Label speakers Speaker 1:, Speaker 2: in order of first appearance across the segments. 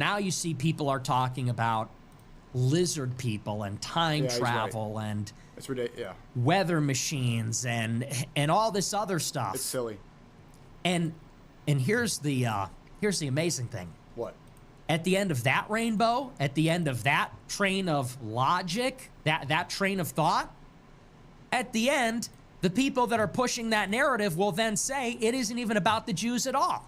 Speaker 1: Now you see people are talking about lizard people and time travel and
Speaker 2: it's ridiculous. Yeah.
Speaker 1: Weather machines and all this other stuff.
Speaker 2: It's silly.
Speaker 1: And here's the amazing thing.
Speaker 2: What?
Speaker 1: At the end of that rainbow, at the end of that train of logic, that train of thought, at the end, the people that are pushing that narrative will then say it isn't even about the Jews at all,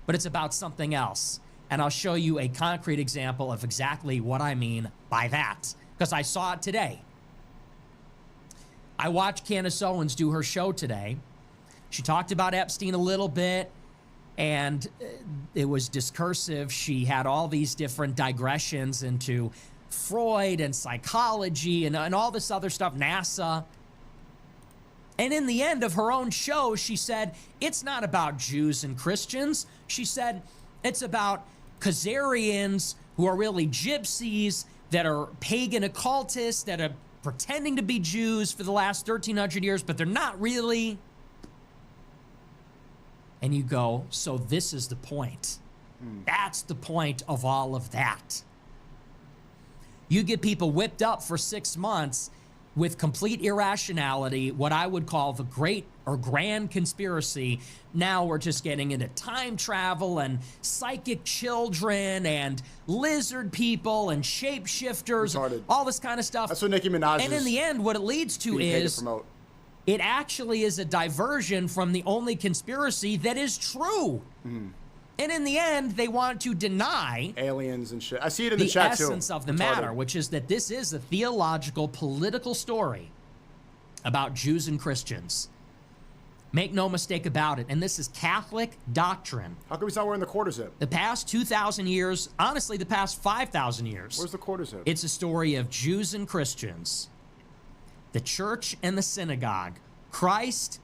Speaker 1: but it's about something else. And I'll show you a concrete example of exactly what I mean by that, because I saw it today. I watched Candace Owens do her show today. She talked about Epstein a little bit, and it was discursive. She had all these different digressions into Freud and psychology and all this other stuff, NASA. And in the end of her own show, she said, it's not about Jews and Christians. She said, it's about Khazarians who are really gypsies that are pagan occultists that are pretending to be Jews for the last 1,300 years, but they're not really. And you go, so this is the point. That's the point of all of that. You get people whipped up for 6 months with complete irrationality, what I would call the great or grand conspiracy. Now we're just getting into time travel and psychic children and lizard people and shapeshifters,
Speaker 2: Retarded.
Speaker 1: all this kind of stuff.
Speaker 2: That's what Nicki Minaj
Speaker 1: And in the end, what it leads to is it actually is a diversion from the only conspiracy that is true. And in the end, they want to deny
Speaker 2: aliens and shit. I see it in the chat too.
Speaker 1: The essence of the matter, which is that this is a theological, political story about Jews and Christians. Make no mistake about it. And this is Catholic doctrine.
Speaker 2: How come he's not wearing the quarter zip?
Speaker 1: The past 2,000 years, honestly, the past 5,000 years.
Speaker 2: Where's the quarter zip?
Speaker 1: It's a story of Jews and Christians, the church and the synagogue, Christ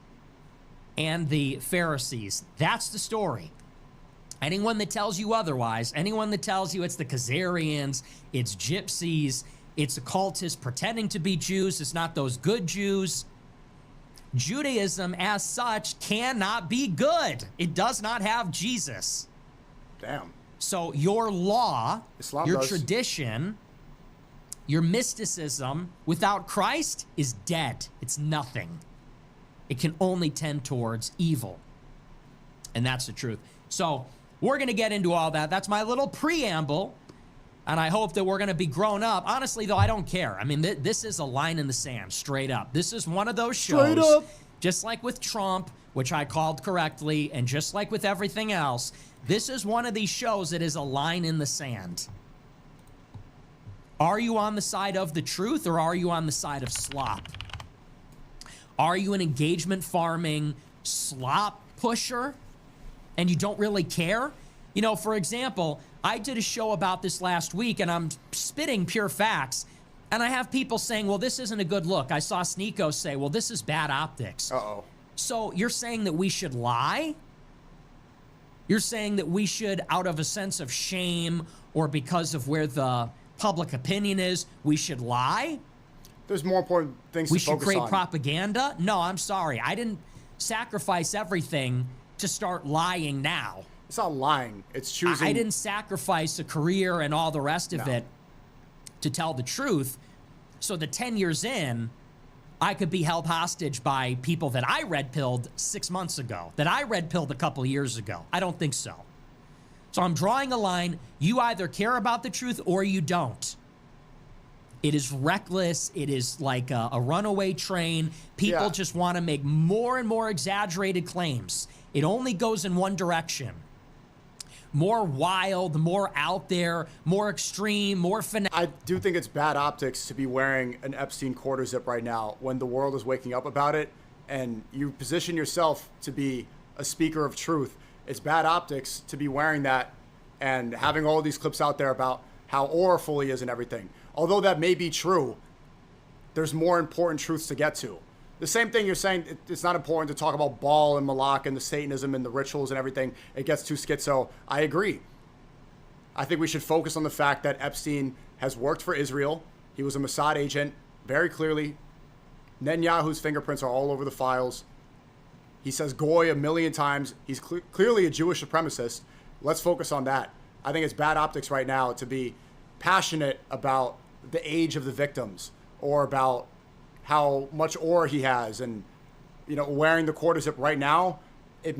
Speaker 1: and the Pharisees. That's the story. Anyone that tells you otherwise, anyone that tells you it's the Khazarians, it's gypsies, it's occultists pretending to be Jews, it's not those good Jews. Judaism as such cannot be good. It does not have Jesus.
Speaker 2: Damn.
Speaker 1: So your law,
Speaker 2: Islam
Speaker 1: your
Speaker 2: does.
Speaker 1: tradition, your mysticism without Christ is dead. It's nothing. It can only tend towards evil. And that's the truth. So we're going to get into all that. That's my little preamble. And I hope that we're going to be grown up. Honestly, though, I don't care. I mean, this is a line in the sand, straight up. This is one of those shows,
Speaker 2: Straight up.
Speaker 1: just like with Trump, which I called correctly, and just like with everything else, this is one of these shows that is a line in the sand. Are you on the side of the truth, or are you on the side of slop? Are you an engagement farming slop pusher, and you don't really care? You know, for example, I did a show about this last week, and I'm spitting pure facts, and I have people saying, well, this isn't a good look. I saw SNEAKO say, well, this is bad optics.
Speaker 2: Uh-oh.
Speaker 1: So you're saying that we should lie? You're saying that we should, out of a sense of shame or because of where the public opinion is, we should lie?
Speaker 2: There's more important things
Speaker 1: We
Speaker 2: to
Speaker 1: should
Speaker 2: focus
Speaker 1: create
Speaker 2: on.
Speaker 1: propaganda? No, I'm sorry. I didn't sacrifice everything to start lying now.
Speaker 2: It's not lying. It's choosing.
Speaker 1: I didn't sacrifice a career and all the rest of it to tell the truth. So the 10 years in, I could be held hostage by people that I red-pilled 6 months ago, that I red-pilled a couple years ago. I don't think so. So I'm drawing a line. You either care about the truth or you don't. It is reckless. It is like a runaway train. People just want to make more and more exaggerated claims. It only goes in one direction. More wild, more out there, more extreme, more fanatic.
Speaker 2: I do think it's bad optics to be wearing an Epstein quarter zip right now when the world is waking up about it and you position yourself to be a speaker of truth. It's bad optics to be wearing that and having all these clips out there about how awful he is and everything. Although that may be true, there's more important truths to get to. The same thing you're saying, it's not important to talk about Baal and Malak and the Satanism and the rituals and everything. It gets too schizo. I agree. I think we should focus on the fact that Epstein has worked for Israel. He was a Mossad agent, very clearly. Netanyahu's fingerprints are all over the files. He says Goy a million times. He's clearly a Jewish supremacist. Let's focus on that. I think it's bad optics right now to be passionate about the age of the victims or about how much ore he has. And, you know, wearing the quarter zip right now, it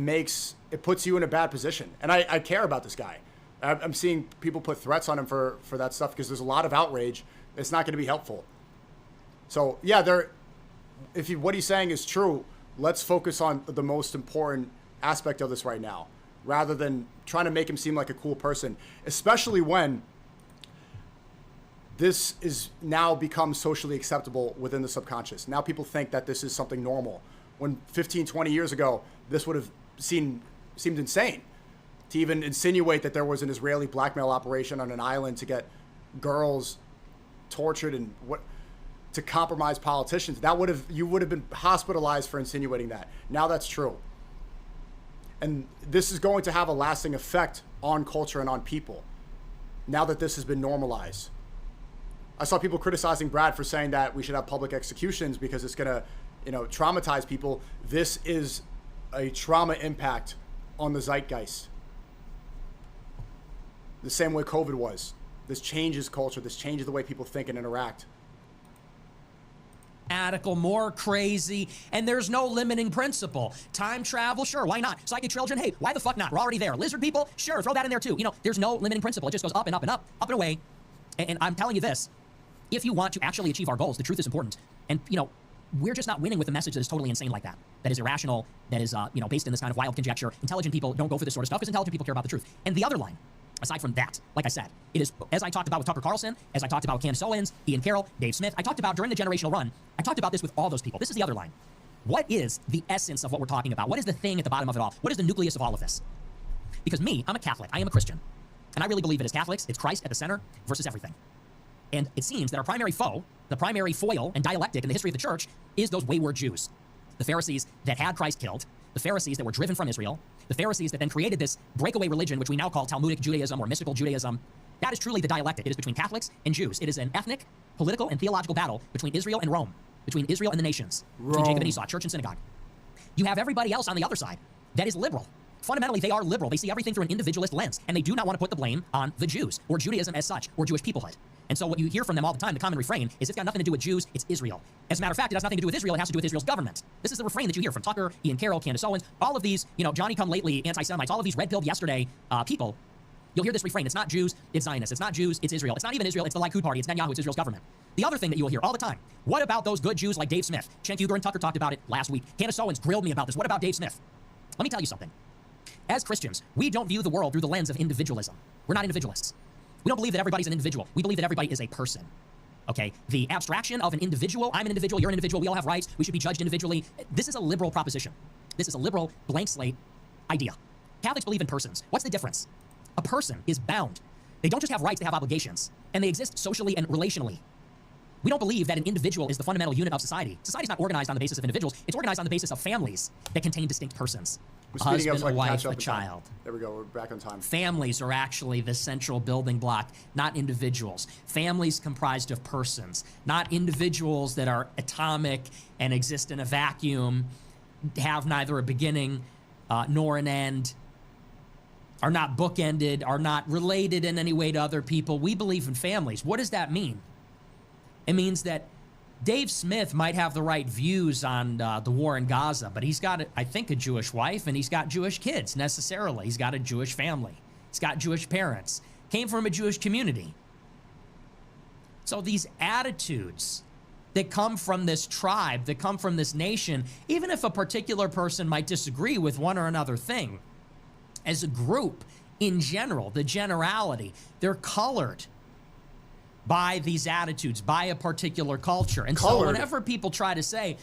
Speaker 2: puts you in a bad position. And I care about this guy. I'm seeing people put threats on him for that stuff because there's a lot of outrage. It's not going to be helpful. So, yeah, what he's saying is true. Let's focus on the most important aspect of this right now, rather than trying to make him seem like a cool person, especially when this is now become socially acceptable within the subconscious. Now people think that this is something normal, when 15, 20 years ago, this would have seemed insane to even insinuate that there was an Israeli blackmail operation on an island to get girls tortured and to compromise politicians. You would have been hospitalized for insinuating that. Now that's true. And this is going to have a lasting effect on culture and on people now that this has been normalized. I saw people criticizing Brad for saying that we should have public executions because it's going to, traumatize people. This is a trauma impact on the zeitgeist. The same way COVID was. This changes culture. This changes the way people think and interact.
Speaker 1: More crazy, and there's no limiting principle. Time travel, sure, why not? Psychic children, hey, why the fuck not? We're already there. Lizard people, sure, throw that in there too. There's no limiting principle. It just goes up and up and up, up and away. And I'm telling you this, if you want to actually achieve our goals, the truth is important. And, we're just not winning with a message that is totally insane like that. That is irrational, that is, based in this kind of wild conjecture. Intelligent people don't go for this sort of stuff because intelligent people care about the truth. And the other line, aside from that, like I said, it is, as I talked about with Tucker Carlson, as I talked about with Candace Owens, Ian Carroll, Dave Smith, I talked about during the generational run, I talked about this with all those people. This is the other line. What is the essence of what we're talking about? What is the thing at the bottom of it all? What is the nucleus of all of this? Because me, I'm a Catholic. I am a Christian. And I really believe that as Catholics, it's Christ at the center versus everything. And it seems that our primary foe, the primary foil and dialectic in the history of the church, is those wayward Jews. The Pharisees that had Christ killed, the Pharisees that were driven from Israel, the Pharisees that then created this breakaway religion, which we now call Talmudic Judaism or mystical Judaism. That is truly the dialectic. It is between Catholics and Jews. It is an ethnic, political, and theological battle between Israel and Rome, between Israel and the nations, between Jacob and Esau, church and synagogue. You have everybody else on the other side that is liberal. Fundamentally, they are liberal. They see everything through an individualist lens, and they do not want to put the blame on the Jews or Judaism as such or Jewish peoplehood. And so what you hear from them all the time, the common refrain, is it's got nothing to do with Jews, it's Israel. As a matter of fact, it has nothing to do with Israel, it has to do with Israel's government. This is the refrain that you hear from Tucker, Ian Carroll, Candace Owens, all of these, Johnny-come-lately anti-Semites, all of these red-pilled yesterday people. You'll hear this refrain, it's not Jews, it's Zionists, it's not Jews, it's Israel. It's not even Israel, it's the Likud party, it's Netanyahu, it's Israel's government. The other thing that you will hear all the time, what about those good Jews like Dave Smith? Cenk Uygur and Tucker talked about it last week. Candace Owens grilled me about this. What about Dave Smith? Let me tell you something. As Christians, we don't view the world through the lens of individualism. We're not individualists. We don't believe that everybody's an individual. We believe that everybody is a person. Okay? The abstraction of an individual, I'm an individual, you're an individual, we all have rights, we should be judged individually. This is a liberal proposition. This is a liberal blank slate idea. Catholics believe in persons. What's the difference? A person is bound. They don't just have rights, they have obligations. And they exist socially and relationally. We don't believe that an individual is the fundamental unit of society. Society's not organized on the basis of individuals. It's organized on the basis of families that contain distinct persons. A husband, a wife, a child.
Speaker 2: There we go. We're back on time.
Speaker 1: Families are actually the central building block, not individuals. Families comprised of persons, not individuals that are atomic and exist in a vacuum, have neither a beginning nor an end, are not bookended, are not related in any way to other people. We believe in families. What does that mean? It means that Dave Smith might have the right views on the war in Gaza, but he's got, I think, a Jewish wife, and he's got Jewish kids, necessarily. He's got a Jewish family. He's got Jewish parents. Came from a Jewish community. So these attitudes that come from this tribe, that come from this nation, even if a particular person might disagree with one or another thing, as a group, in general, the generality, they're colored by these attitudes, by a particular culture. And so whenever people try to say,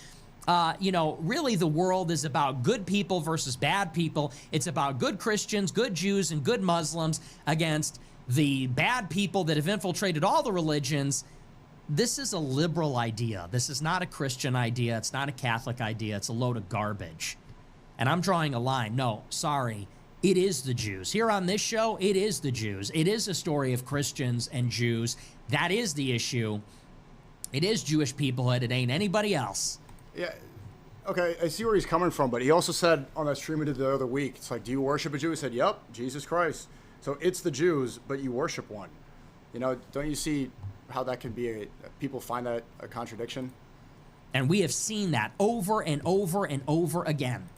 Speaker 1: really the world is about good people versus bad people, it's about good Christians, good Jews, and good Muslims against the bad people that have infiltrated all the religions, this is a liberal idea. This is not a Christian idea. It's not a Catholic idea. It's a load of garbage. And I'm drawing a line. No, sorry. It is the Jews. Here on this show, it is the Jews. It is a story of Christians and Jews. That is the issue. It is Jewish peoplehood. It ain't anybody else.
Speaker 2: Yeah. Okay, I see where he's coming from, but he also said on that stream we did the other week, it's like, do you worship a Jew? He said, yep, Jesus Christ. So it's the Jews, but you worship one. You know, don't you see how that can be people find that a contradiction?
Speaker 1: And we have seen that over and over and over again.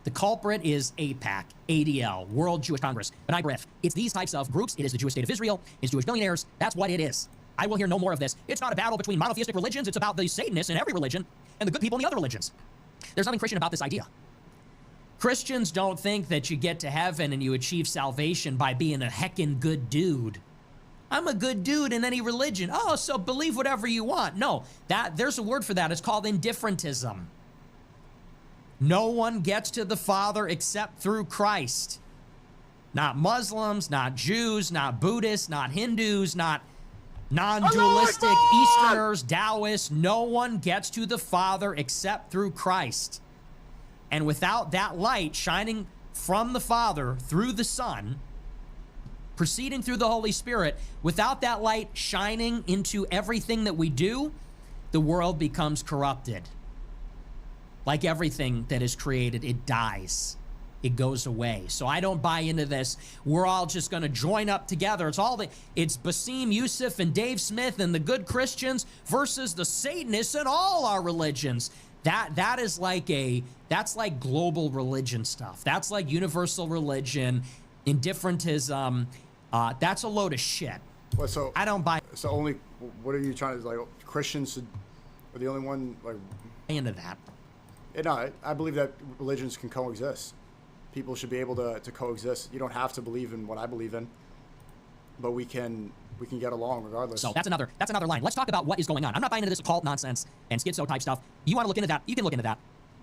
Speaker 1: The culprit is AIPAC, ADL, World Jewish Congress, B'nai B'rith. It's these types of groups. It is the Jewish state of Israel. It's Jewish billionaires. That's what it is. I will hear no more of this. It's not a battle between monotheistic religions. It's about the Satanists in every religion and the good people in the other religions. There's nothing Christian about this idea. Christians don't think that you get to heaven and you achieve salvation by being a heckin' good dude. I'm a good dude in any religion. Oh, so believe whatever you want. No, there's a word for that. It's called indifferentism. No one gets to the Father except through Christ. Not Muslims, not Jews, not Buddhists, not Hindus, not non-dualistic Easterners, Taoists. No one gets to the Father except through Christ. And without that light shining from the Father through the Son, proceeding through the Holy Spirit, without that light shining into everything that we do, the world becomes corrupted. Like everything that is created, it dies. It goes away. So I don't buy into this. We're all just going to join up together. It's Basim Youssef and Dave Smith and the good Christians versus the Satanists and all our religions. That's like global religion stuff. That's like universal religion, indifferentism. That's a load of shit.
Speaker 2: Well, so
Speaker 1: I don't buy.
Speaker 2: So what are you trying to, like, Christians are the only one, like,
Speaker 1: into that?
Speaker 2: No, I believe that religions can coexist. People should be able to coexist. You don't have to believe in what I believe in, but we can get along regardless.
Speaker 1: So that's another line. Let's talk about what is going on. I'm not buying into this occult nonsense and schizo type stuff. You want to look into that? You can look into that,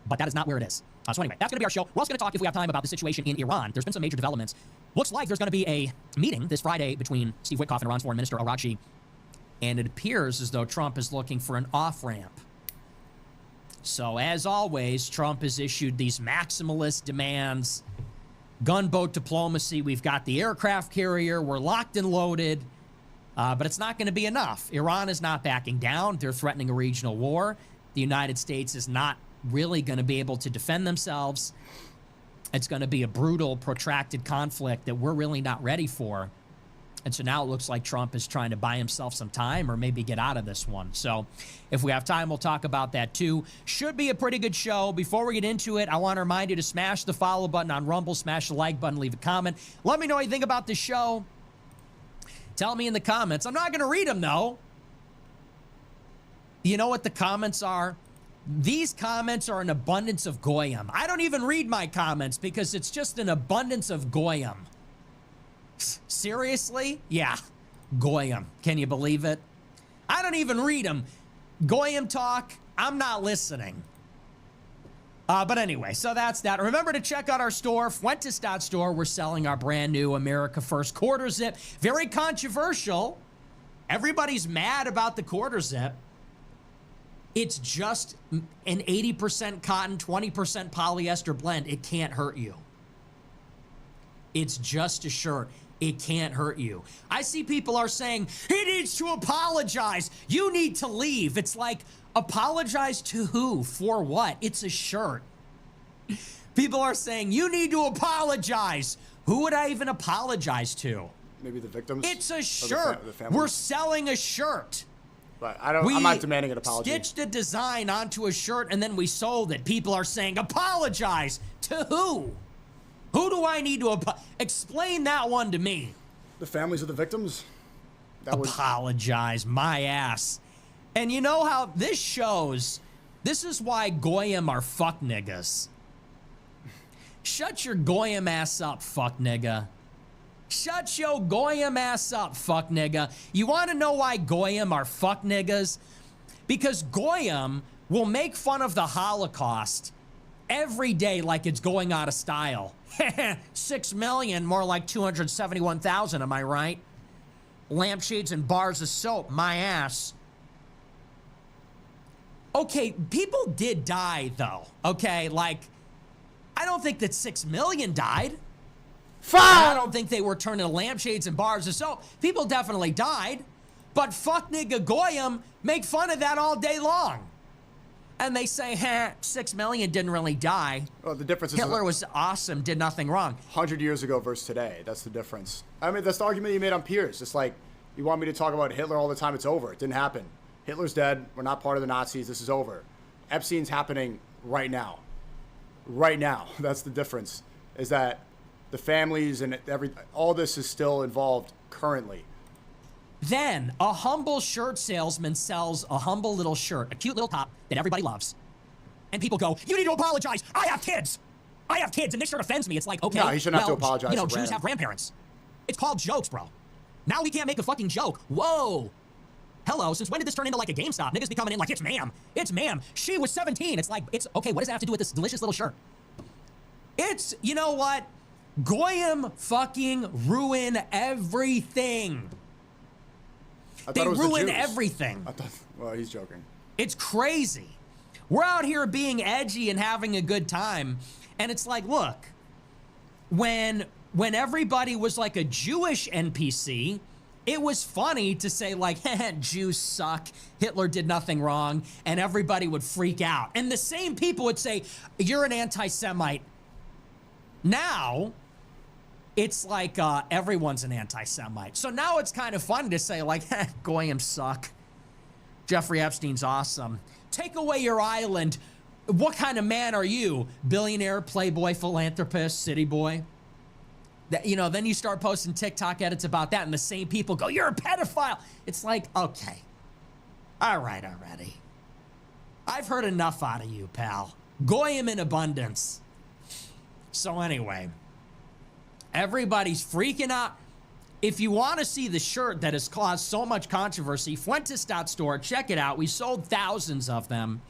Speaker 1: but that is not where it is. So anyway, that's going to be our show. We're also going to talk, if we have time, about the situation in Iran. There's been some major developments. Looks like there's going to be a meeting this Friday between Steve Witkoff and Iran's foreign minister Araghchi, and it appears as though Trump is looking for an off-ramp. So, as always, Trump has issued these maximalist demands, gunboat diplomacy. We've got the aircraft carrier. We're locked and loaded. But it's not going to be enough. Iran is not backing down. They're threatening a regional war. The United States is not really going to be able to defend themselves. It's going to be a brutal, protracted conflict that we're really not ready for. And so now it looks like Trump is trying to buy himself some time or maybe get out of this one. So if we have time, we'll talk about that too. Should be a pretty good show. Before we get into it, I want to remind you to smash the follow button on Rumble, smash the like button, leave a comment. Let me know what you think about the show. Tell me in the comments. I'm not going to read them, though. You know what the comments are? These comments are an abundance of goyim. I don't even read my comments because it's just an abundance of goyim. Seriously? Yeah. Goyim. Can you believe it? I don't even read them. Goyim talk, I'm not listening. But anyway, so that's that. Remember to check out our store, Fuentes.store. We're selling our brand new America First quarter zip. Very controversial. Everybody's mad about the quarter zip. It's just an 80% cotton, 20% polyester blend. It can't hurt you. It's just a shirt. It can't hurt you. I see people are saying, he needs to apologize. You need to leave. It's like, apologize to who? For what? It's a shirt. People are saying, you need to apologize. Who would I even apologize to?
Speaker 2: Maybe the victims?
Speaker 1: It's a shirt. We're selling a shirt.
Speaker 2: But I'm not demanding an apology.
Speaker 1: We stitched a design onto a shirt and then we sold it. People are saying, apologize to who? Who do I need to explain that one to me?
Speaker 2: The families of the victims?
Speaker 1: Apologize, my ass. And you know how this shows, this is why goyim are fuck niggas. Shut your goyim ass up, fuck nigga. Shut your goyim ass up, fuck nigga. You want to know why goyim are fuck niggas? Because goyim will make fun of the Holocaust every day like it's going out of style. 6 million, more like 271,000, am I right? Lampshades and bars of soap, my ass. Okay, people did die, though. Okay, like, I don't think that 6 million died. I don't think they were turning to lampshades and bars of soap. People definitely died. But fuck nigga goyim make fun of that all day long. And they say, 6 million didn't really die.
Speaker 2: Well, the difference is
Speaker 1: Hitler was awesome, did nothing wrong.
Speaker 2: 100 years ago versus today. That's the difference. I mean, that's the argument you made on Piers. It's like, you want me to talk about Hitler all the time. It's over. It didn't happen. Hitler's dead. We're not part of the Nazis. This is over. Epstein's happening right now. Right now. That's the difference, is that the families and all this is still involved currently.
Speaker 1: Then a humble shirt salesman sells a humble little shirt, a cute little top that everybody loves. And people go, you need to apologize. I have kids. I have kids, and this shirt offends me. It's like, okay.
Speaker 2: No, he shouldn't have to apologize.
Speaker 1: You know, Jews have grandparents. It's called jokes, bro. Now we can't make a fucking joke. Whoa. Hello, since when did this turn into like a GameStop? Niggas be coming in like, it's ma'am. It's ma'am. She was 17. It's like, it's, okay, what does that have to do with this delicious little shirt? It's, you know what? Goyim fucking ruin everything. They ruin everything.
Speaker 2: Well, he's joking.
Speaker 1: It's crazy. We're out here being edgy and having a good time. And it's like, look, when everybody was like a Jewish NPC, it was funny to say like, Jews suck, Hitler did nothing wrong, and everybody would freak out. And the same people would say, you're an anti-Semite. Now, it's like everyone's an anti-Semite. So now it's kind of funny to say like, Goyim suck. Jeffrey Epstein's awesome. Take away your island. What kind of man are you? Billionaire, playboy, philanthropist, city boy? That, you know, then you start posting TikTok edits about that and the same people go, you're a pedophile. It's like, okay. All right already. I've heard enough out of you, pal. Goyim in abundance. So anyway, everybody's freaking out. If you want to see the shirt that has caused so much controversy, Fuentes.store, check it out. We sold thousands of them.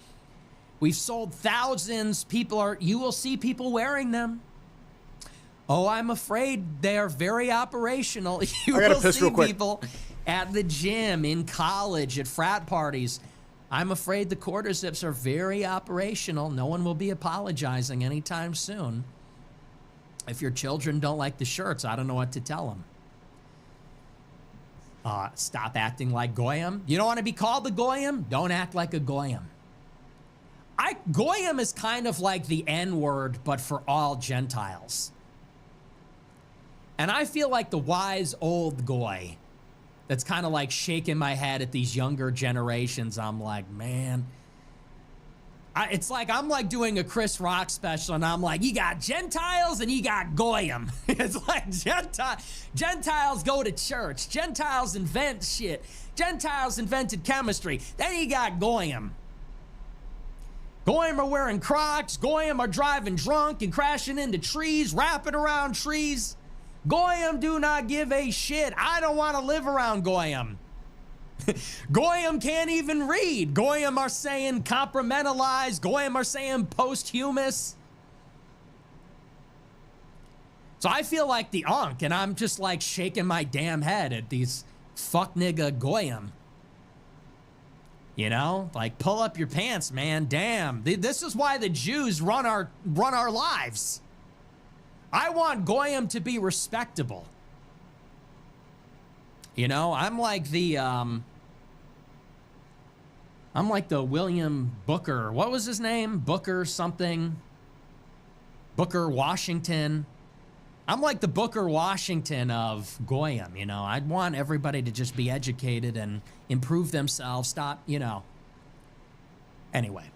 Speaker 1: We've sold thousands. You will see people wearing them. Oh, I'm afraid they are very operational. You will see people at the gym, in college, at frat parties. I'm afraid the quarter zips are very operational. No one will be apologizing anytime soon. If your children don't like the shirts, I don't know what to tell them. Stop acting like Goyim. You don't want to be called the Goyim? Don't act like a Goyim. Goyim is kind of like the N-word, but for all Gentiles. And I feel like the wise old Goy that's kind of like shaking my head at these younger generations. I'm like, man. It's like I'm like doing a Chris Rock special, and I'm like, you got Gentiles and you got Goyim. It's like Gentiles go to church. Gentiles invent shit. Gentiles invented chemistry. Then you got Goyim. Goyim are wearing Crocs. Goyim are driving drunk and crashing into trees, wrapping around trees. Goyim do not give a shit. I don't want to live around Goyim. Goyim can't even read. Goyim are saying compartmentalize. Goyim are saying posthumous. So I feel like the Ankh, and I'm just like shaking my damn head at these fuck nigga Goyim. You know, like pull up your pants, man. Damn, this is why the Jews run our lives. I want Goyim to be respectable. You know, I'm like the William Booker. What was his name? Booker something. Booker Washington. I'm like the Booker Washington of Goyim, you know. I'd want everybody to just be educated and improve themselves. Stop, you know. Anyway.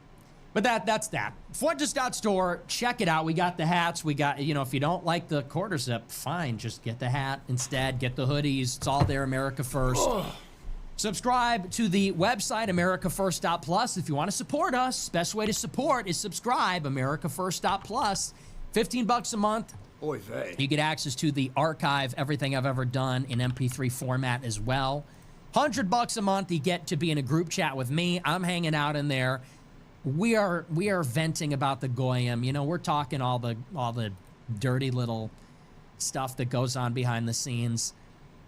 Speaker 1: But that's that. Fuentes.store, check it out. We got the hats. We got, you know, if you don't like the quarter zip, fine. Just get the hat instead. Get the hoodies. It's all there, America First. Subscribe to the website, AmericaFirst.plus. If you want to support us, best way to support is subscribe, AmericaFirst.plus. $15 a month.
Speaker 2: Oy vey.
Speaker 1: You get access to the archive, everything I've ever done in MP3 format as well. $100 a month, you get to be in a group chat with me. I'm hanging out in there. We are venting about the Goyim. You know, we're talking all the dirty little stuff that goes on behind the scenes.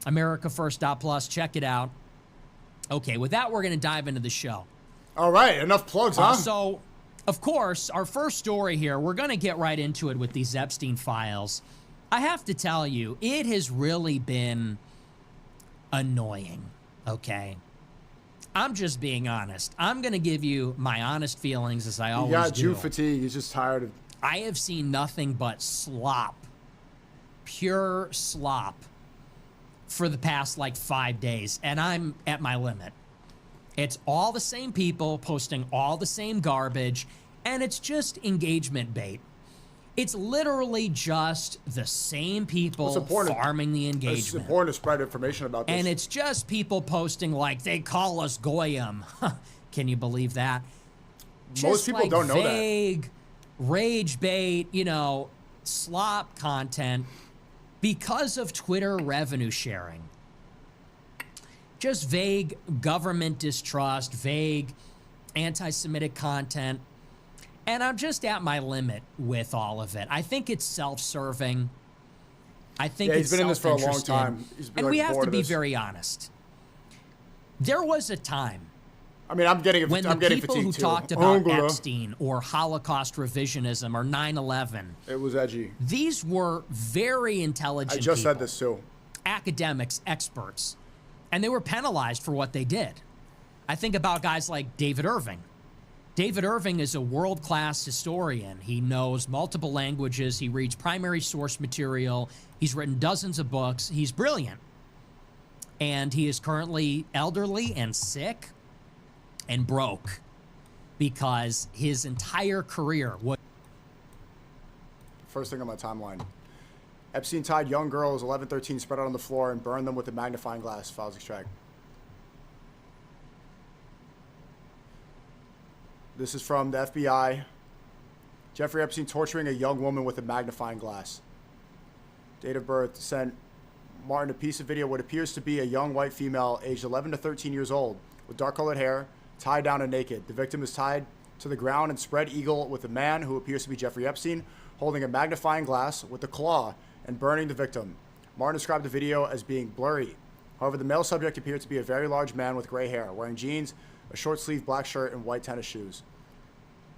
Speaker 1: AmericaFirst.plus, check it out. Okay, with that, we're going to dive into the show.
Speaker 2: All right, enough plugs, huh?
Speaker 1: So, of course, our first story here, we're going to get right into it with these Epstein files. I have to tell you, it has really been annoying, okay? I'm just being honest. I'm going to give you my honest feelings as I always do.
Speaker 2: You got Jew fatigue. He's just tired of...
Speaker 1: I have seen nothing but slop, pure slop, for the past like 5 days, and I'm at my limit. It's all the same people posting all the same garbage, and it's just engagement bait. It's literally just the same people farming the engagement.
Speaker 2: It's important to spread information about this.
Speaker 1: And it's just people posting like, they call us Goyim. Can you believe that?
Speaker 2: Most people don't know that.
Speaker 1: Vague, rage bait, you know, slop content because of Twitter revenue sharing. Just vague government distrust, vague anti-Semitic content. And I'm just at my limit with all of it. I think it's self-serving. I think
Speaker 2: he's been in this for a long time.
Speaker 1: And we have to be very honest. There was a time
Speaker 2: I'm getting
Speaker 1: when
Speaker 2: I'm
Speaker 1: the
Speaker 2: getting
Speaker 1: people who
Speaker 2: too.
Speaker 1: talked about Epstein or Holocaust revisionism or 9/11.
Speaker 2: It was edgy.
Speaker 1: These were very intelligent
Speaker 2: I just
Speaker 1: people,
Speaker 2: said this too.
Speaker 1: academics, experts, and they were penalized for what they did. I think about guys like David Irving. David Irving is a world-class historian. He knows multiple languages. He reads primary source material. He's written dozens of books. He's brilliant. And he is currently elderly and sick and broke because his entire career was...
Speaker 2: First thing on my timeline. Epstein tied young girls 11, 13, spread out on the floor and burned them with a magnifying glass. Files extract. This is from the FBI. Jeffrey Epstein torturing a young woman with a magnifying glass. Date of birth sent Martin a piece of video what appears to be a young white female aged 11 to 13 years old with dark-colored hair, tied down and naked. The victim is tied to the ground and spread eagle with a man who appears to be Jeffrey Epstein holding a magnifying glass with a claw and burning the victim. Martin described the video as being blurry. However, the male subject appeared to be a very large man with gray hair, wearing jeans, a short-sleeved black shirt, and white tennis shoes.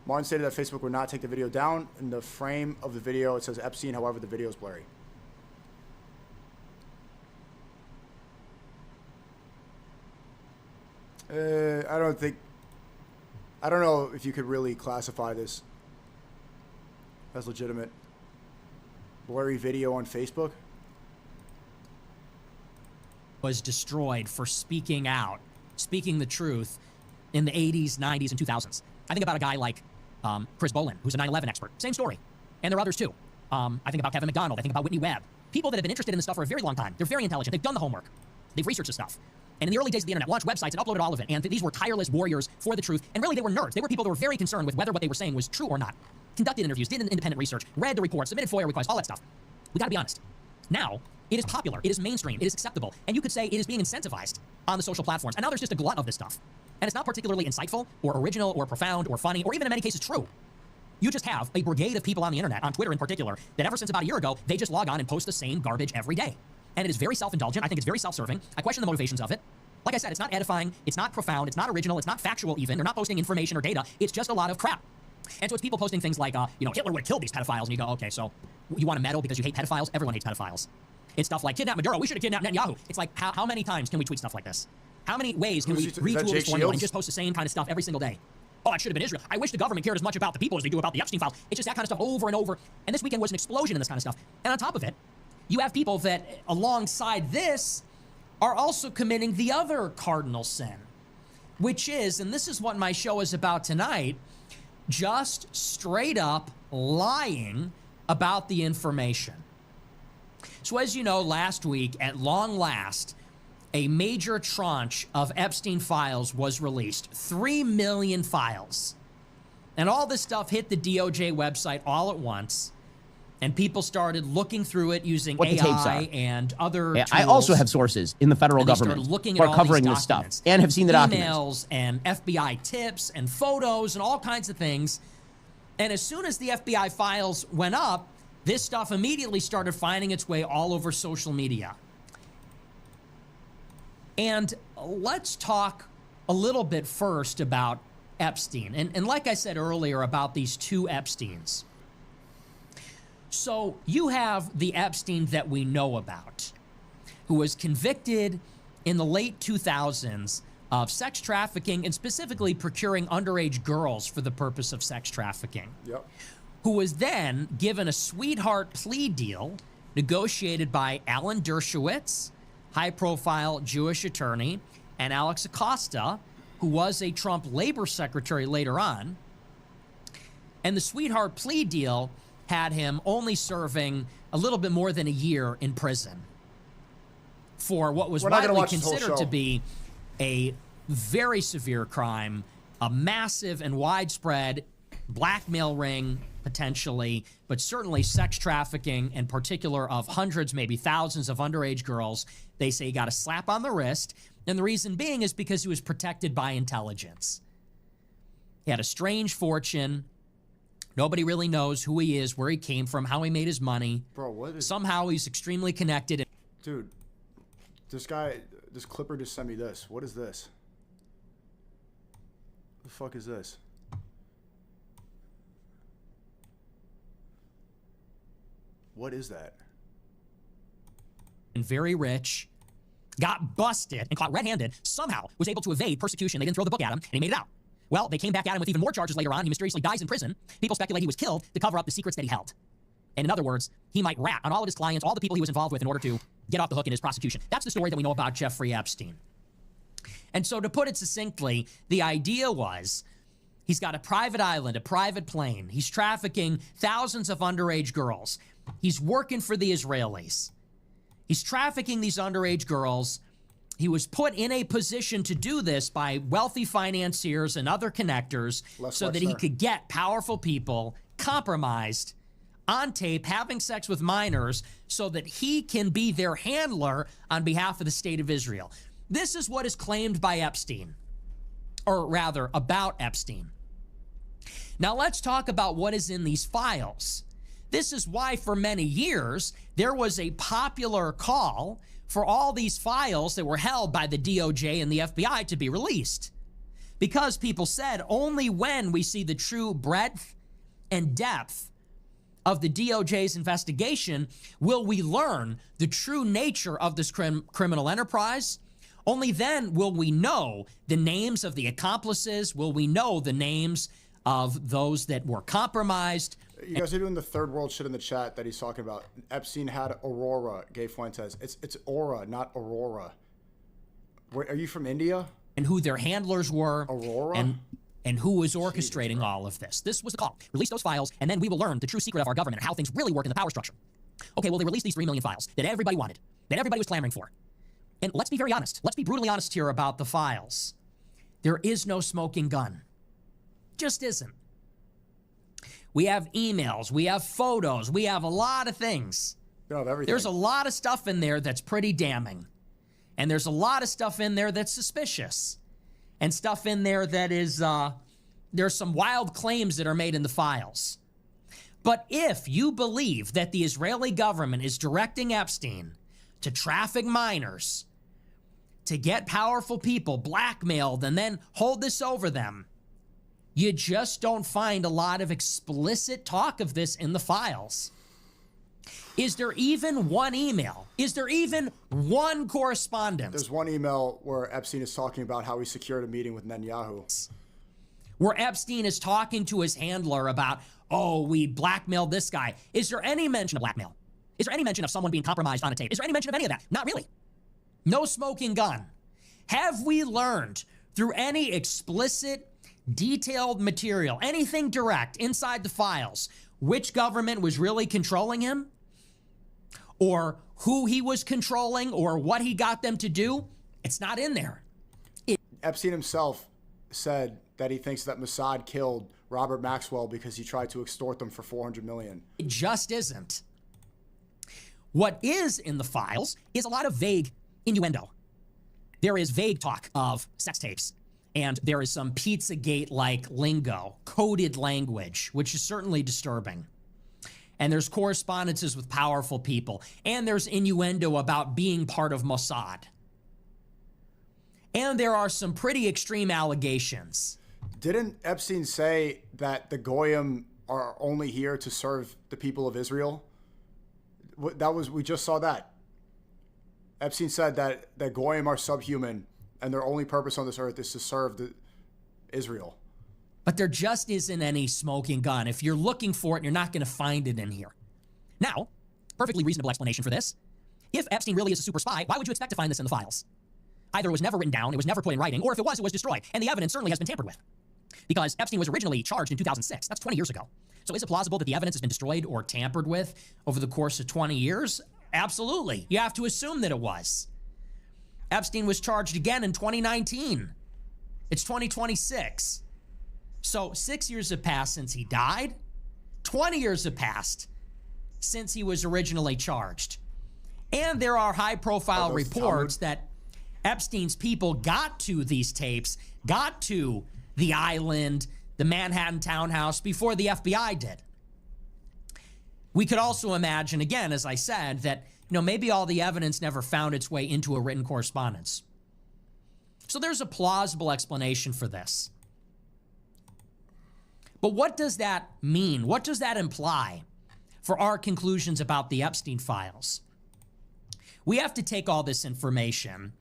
Speaker 2: Martin stated that Facebook would not take the video down. In the frame of the video, it says Epstein. However, the video is blurry. I don't know if you could really classify this as legitimate. Blurry video on Facebook?
Speaker 1: Was destroyed for speaking out, speaking the truth in the 80s, 90s, and 2000s. I think about a guy like Chris Bolin, who's a 9/11 expert. Same story. And there are others too. I think about Kevin McDonald. I think about Whitney Webb. People that have been interested in this stuff for a very long time. They're very intelligent. They've done the homework. They've researched this stuff. And in the early days of the internet, launched websites and uploaded all of it. And these were tireless warriors for the truth. And really, they were nerds. They were people that were very concerned with whether what they were saying was true or not. Conducted interviews, did independent research, read the reports, submitted FOIA requests, all that stuff. We got to be honest. Now, it is popular. It is mainstream. It is acceptable. And you could say it is being incentivized on the social platforms. And now there's just a glut of this stuff. And it's not particularly insightful or original or profound or funny or even in many cases true. You just have a brigade of people on the internet, on Twitter in particular, that ever since about a year ago, they just log on and post the same garbage every day. And it is very self-indulgent. I think it's very self-serving. I question the motivations of it. Like I said, it's not edifying, it's not profound, it's not original, it's not factual even. They're not posting information or data. It's just a lot of crap. And so it's people posting things like, Hitler would have killed these pedophiles. And you go, okay, so you want to meddle because you hate pedophiles? Everyone hates pedophiles. It's stuff like, kidnap Maduro, we should have kidnapped Netanyahu. It's like, how many times can we tweet stuff like this? How many ways can we retool this formula and just post the same kind of stuff every single day? Oh, it should have been Israel. I wish the government cared as much about the people as they do about the Epstein files. It's just that kind of stuff over and over. And this weekend was an explosion in this kind of stuff. And on top of it, you have people that, alongside this, are also committing the other cardinal sin, which is, and this is what my show is about tonight, just straight up lying about the information. So as you know, last week, at long last, a major tranche of Epstein files was released. 3 million files. And all this stuff hit the DOJ website all at once. And people started looking through it using AI and other tools.
Speaker 3: I also have sources in the federal government who are covering this stuff and have seen the documents.
Speaker 1: Emails and FBI tips and photos and all kinds of things. And as soon as the FBI files went up, this stuff immediately started finding its way all over social media. And let's talk a little bit first about Epstein. And like I said earlier about these two Epsteins. So you have the Epstein that we know about, who was convicted in the late 2000s of sex trafficking and specifically procuring underage girls for the purpose of sex trafficking.
Speaker 2: Yep.
Speaker 1: Who was then given a sweetheart plea deal negotiated by Alan Dershowitz, high-profile Jewish attorney, and Alex Acosta, who was a Trump labor secretary later on. And the sweetheart plea deal had him only serving a little bit more than a year in prison for what was widely considered to be a very severe crime, a massive and widespread blackmail ring, potentially, but certainly sex trafficking, in particular of hundreds, maybe thousands of underage girls. They say he got a slap on the wrist, and the reason being is because he was protected by intelligence. He had a strange fortune. Nobody really knows who he is, where he came from, how he made his money.
Speaker 2: Bro, what is...
Speaker 1: Somehow he's extremely connected.
Speaker 2: Dude, this clipper just sent me this. What is this? The fuck is this? What is that?
Speaker 1: And very rich, got busted and caught red-handed, somehow was able to evade persecution. They didn't throw the book at him, and he made it out. Well, they came back at him with even more charges later on. He mysteriously dies in prison. People speculate he was killed to cover up the secrets that he held. And in other words, he might rat on all of his clients, all the people he was involved with in order to get off the hook in his prosecution. That's the story that we know about Jeffrey Epstein. And so to put it succinctly, the idea was he's got a private island, a private plane. He's trafficking thousands of underage girls. He's working for the Israelis. He's trafficking these underage girls. He was put in a position to do this by wealthy financiers and other connectors so that he could get powerful people compromised on tape, having sex with minors so that he can be their handler on behalf of the state of Israel. This is what is claimed by Epstein, or rather about Epstein. Now let's talk about what is in these files. This is why for many years there was a popular call for all these files that were held by the DOJ and the FBI to be released. Because people said only when we see the true breadth and depth of the DOJ's investigation will we learn the true nature of this criminal enterprise. Only then will we know the names of the accomplices, will we know the names of those that were compromised.
Speaker 2: You guys are doing the third world shit in the chat that he's talking about. Epstein had Aurora, Gay Fuentes. It's Aura, not Aurora. Are you from India?
Speaker 1: And who their handlers were.
Speaker 2: Aurora?
Speaker 1: And who was orchestrating all of this. This was the call. Release those files, and then we will learn the true secret of our government and how things really work in the power structure. Okay, well, they released these 3 million files that everybody wanted, that everybody was clamoring for. And let's be very honest. Let's be brutally honest here about the files. There is no smoking gun. Just isn't. We have emails, we have photos, we have a lot of things. There's a lot of stuff in there that's pretty damning. And there's a lot of stuff in there that's suspicious. And stuff in there that is, there's some wild claims that are made in the files. But if you believe that the Israeli government is directing Epstein to traffic minors, to get powerful people blackmailed and then hold this over them, you just don't find a lot of explicit talk of this in the files. Is there even one email? Is there even one correspondence?
Speaker 2: There's one email where Epstein is talking about how he secured a meeting with Netanyahu.
Speaker 1: Where Epstein is talking to his handler about, oh, we blackmailed this guy. Is there any mention of blackmail? Is there any mention of someone being compromised on a tape? Is there any mention of any of that? Not really. No smoking gun. Have we learned through any explicit, detailed material, anything direct inside the files, which government was really controlling him? Or who he was controlling, or what he got them to do? It's not in there.
Speaker 2: Epstein himself said that he thinks that Mossad killed Robert Maxwell because he tried to extort them for $400 million.
Speaker 1: It just isn't. What is in the files is a lot of vague innuendo. There is vague talk of sex tapes, and there is some Pizzagate-like lingo, coded language, which is certainly disturbing. And there's correspondences with powerful people, and there's innuendo about being part of Mossad. And there are some pretty extreme allegations.
Speaker 2: Didn't Epstein say that the Goyim are only here to serve the people of Israel? We just saw that. Epstein said that Goyim are subhuman and their only purpose on this earth is to serve Israel.
Speaker 1: But there just isn't any smoking gun. If you're looking for it, you're not going to find it in here. Now, perfectly reasonable explanation for this. If Epstein really is a super spy, why would you expect to find this in the files? Either it was never written down, it was never put in writing, or if it was destroyed. And the evidence certainly has been tampered with. Because Epstein was originally charged in 2006. That's 20 years ago. So is it plausible that the evidence has been destroyed or tampered with over the course of 20 years? Absolutely. You have to assume that it was. Epstein was charged again in 2019. It's 2026. So 6 years have passed since he died. 20 years have passed since he was originally charged. And there are high-profile reports that Epstein's people got to these tapes, got to the island, the Manhattan townhouse, before the FBI did. We could also imagine, again, as I said, that maybe all the evidence never found its way into a written correspondence. So there's a plausible explanation for this. But what does that mean? What does that imply for our conclusions about the Epstein files? We have to take all this information,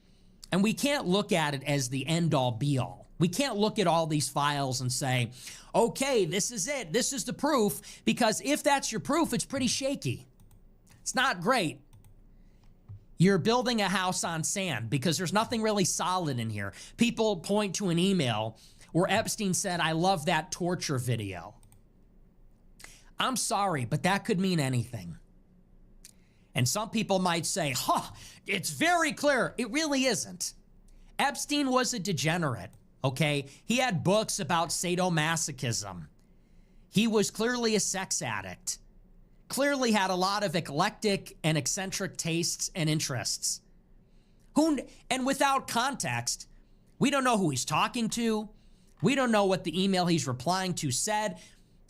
Speaker 1: and we can't look at it as the end-all, be-all. We can't look at all these files and say, okay, this is it. This is the proof, because if that's your proof, it's pretty shaky. It's not great. You're building a house on sand because there's nothing really solid in here. People point to an email where Epstein said, I love that torture video. I'm sorry, but that could mean anything. And some people might say, it's very clear. It really isn't. Epstein was a degenerate, okay? He had books about sadomasochism. He was clearly a sex addict. Clearly had a lot of eclectic and eccentric tastes and interests. And without context, we don't know who he's talking to. We don't know what the email he's replying to said.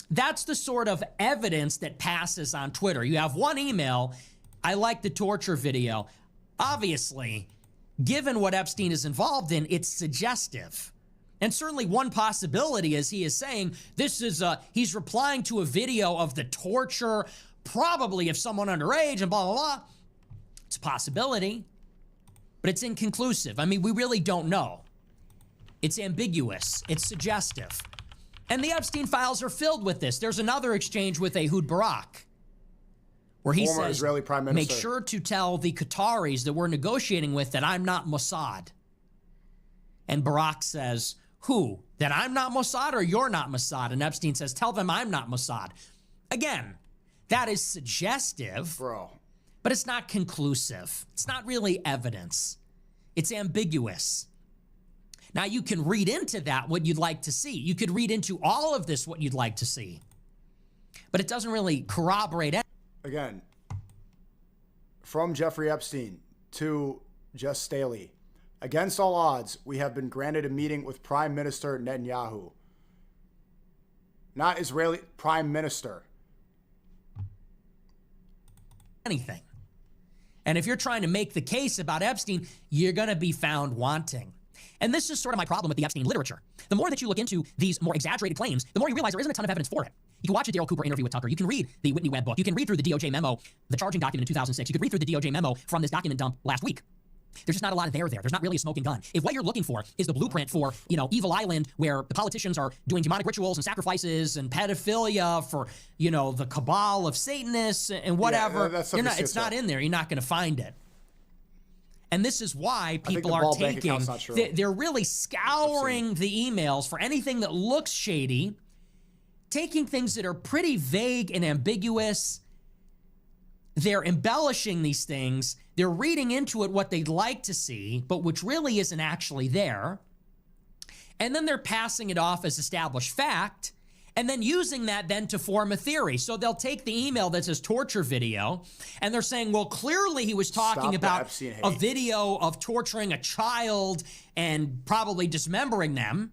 Speaker 1: That's the sort of evidence that passes on Twitter. You have one email, I like the torture video. Obviously, given what Epstein is involved in, it's suggestive. And certainly one possibility is he is saying he's replying to a video of the torture, probably of someone underage and blah, blah, blah. It's a possibility, but it's inconclusive. I mean, we really don't know. It's ambiguous. It's suggestive. And the Epstein files are filled with this. There's another exchange with Ehud Barak, where he says,
Speaker 2: Israeli Prime Minister,
Speaker 1: make sure to tell the Qataris that we're negotiating with that I'm not Mossad. And Barak says, who? That I'm not Mossad or you're not Mossad? And Epstein says, tell them I'm not Mossad. Again, that is suggestive, but it's not conclusive. It's not really evidence. It's ambiguous. Now, you can read into that what you'd like to see. You could read into all of this what you'd like to see. But it doesn't really corroborate it.
Speaker 2: Again, from Jeffrey Epstein to Jess Staley, against all odds, we have been granted a meeting with Prime Minister Netanyahu. Not Israeli Prime Minister.
Speaker 1: Anything. And if you're trying to make the case about Epstein, you're going to be found wanting. And this is sort of my problem with the Epstein literature. The more that you look into these more exaggerated claims, the more you realize there isn't a ton of evidence for it. You can watch a Daryl Cooper interview with Tucker. You can read the Whitney Webb book. You can read through the DOJ memo, the charging document in 2006. You could read through the DOJ memo from this document dump last week. There's just not a lot of there. There's not really a smoking gun. If what you're looking for is the blueprint for, Evil Island, where the politicians are doing demonic rituals and sacrifices and pedophilia for, the cabal of Satanists and whatever, it's not in there. You're not going to find it. And this is why people are they're really scouring the emails for anything that looks shady, taking things that are pretty vague and ambiguous. They're embellishing these things. They're reading into it what they'd like to see, but which really isn't actually there. And then they're passing it off as established fact, and then using that then to form a theory. So they'll take the email that says torture video, and they're saying, well, clearly he was talking about a video of torturing a child and probably dismembering them.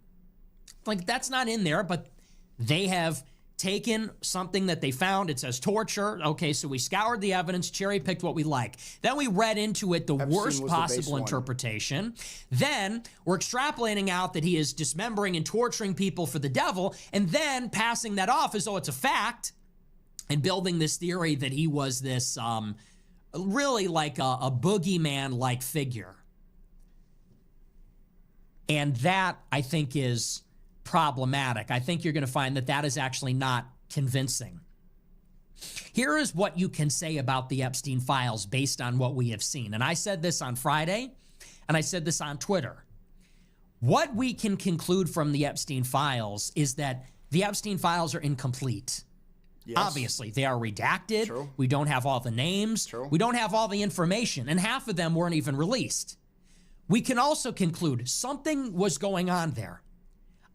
Speaker 1: Like, that's not in there, but they have taken something that they found. It says torture. Okay, so we scoured the evidence, cherry-picked what we like. Then we read into it the worst possible interpretation. Then we're extrapolating out that he is dismembering and torturing people for the devil, and then passing that off as though it's a fact and building this theory that he was this really like a boogeyman-like figure. And that, I think, is problematic. I think you're going to find that that is actually not convincing. Here is what you can say about the Epstein files based on what we have seen. And I said this on Friday, and I said this on Twitter. What we can conclude from the Epstein files is that the Epstein files are incomplete. Yes. Obviously, they are redacted.
Speaker 2: True.
Speaker 1: We don't have all the names.
Speaker 2: True.
Speaker 1: We don't have all the information, and half of them weren't even released. We can also conclude something was going on there.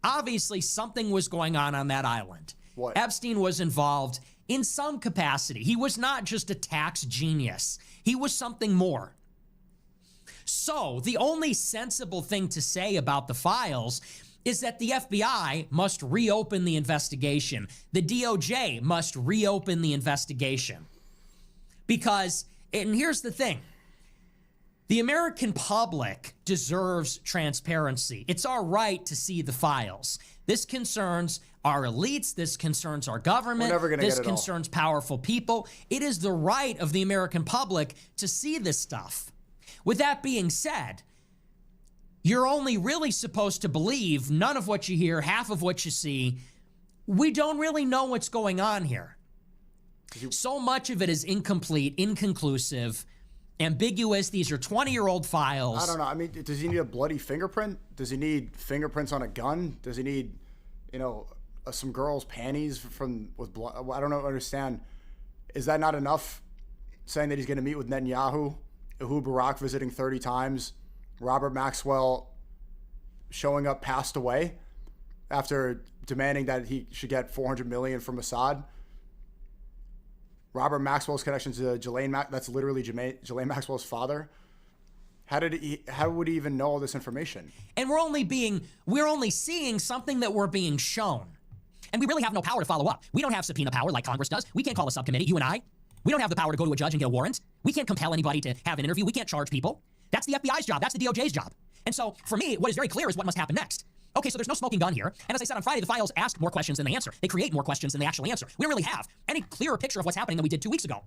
Speaker 1: Obviously, something was going on that island.
Speaker 2: What?
Speaker 1: Epstein was involved in some capacity. He was not just a tax genius. He was something more. So the only sensible thing to say about the files is that the FBI must reopen the investigation. The DOJ must reopen the investigation. Because, and here's the thing, the American public deserves transparency. It's our right to see the files. This concerns our elites. This concerns our government.
Speaker 2: We're never gonna
Speaker 1: this
Speaker 2: get it all.
Speaker 1: concerns powerful people. It is the right of the American public to see this stuff. With that being said, you're only really supposed to believe none of what you hear, half of what you see. We don't really know what's going on here. So much of it is incomplete, inconclusive, ambiguous. These are 20-year-old files.
Speaker 2: I don't know. I mean, does he need a bloody fingerprint? Does he need fingerprints on a gun? Does he need, some girl's panties with blood? I don't understand. Is that not enough? Saying that he's going to meet with Netanyahu, Ehud Barak visiting 30 times, Robert Maxwell showing up passed away after demanding that he should get $400 million from Mossad. Robert Maxwell's connection to that's literally Ghislaine Maxwell's father. How would he even know all this information?
Speaker 1: And we're only seeing something that we're being shown. And we really have no power to follow up. We don't have subpoena power like Congress does. We can't call a subcommittee, you and I. We don't have the power to go to a judge and get a warrant. We can't compel anybody to have an interview. We can't charge people. That's the FBI's job. That's the DOJ's job. And so for me, what is very clear is what must happen next. Okay, so there's no smoking gun here. And as I said on Friday, the files ask more questions than they answer. They create more questions than they actually answer. We don't really have any clearer picture of what's happening than we did 2 weeks ago.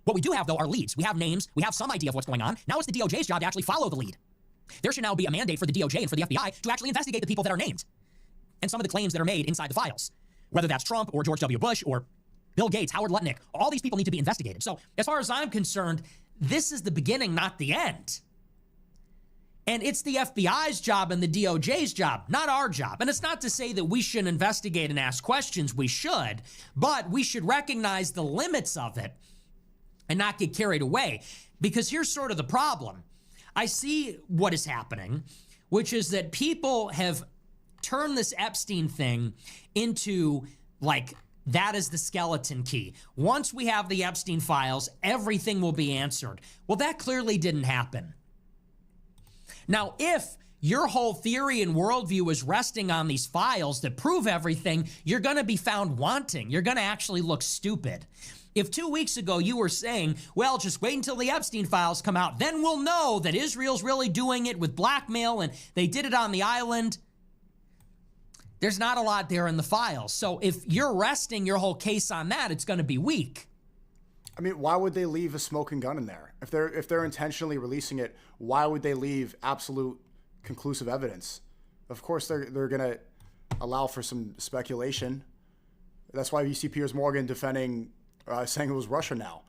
Speaker 1: What we do have, though, are leads. We have names. We have some idea of what's going on. Now it's the DOJ's job to actually follow the lead. There should now be a mandate for the DOJ and for the FBI to actually investigate the people that are named and some of the claims that are made inside the files, whether that's Trump or George W. Bush or Bill Gates, Howard Lutnick. All these people need to be investigated. So as far as I'm concerned, this is the beginning, not the end. And it's the FBI's job and the DOJ's job, not our job. And it's not to say that we shouldn't investigate and ask questions. We should. But we should recognize the limits of it and not get carried away. Because here's sort of the problem. I see what is happening, which is that people have turned this Epstein thing into, like, that is the skeleton key. Once we have the Epstein files, everything will be answered. Well, that clearly didn't happen. Now, if your whole theory and worldview is resting on these files that prove everything, you're going to be found wanting. You're going to actually look stupid. If 2 weeks ago you were saying, well, just wait until the Epstein files come out, then we'll know that Israel's really doing it with blackmail and they did it on the island, there's not a lot there in the files. So if you're resting your whole case on that, it's going to be weak.
Speaker 2: I mean, why would they leave a smoking gun in there? If they're intentionally releasing it, why would they leave absolute conclusive evidence? Of course, they're going to allow for some speculation. That's why you see Piers Morgan defending, saying it was Russia now.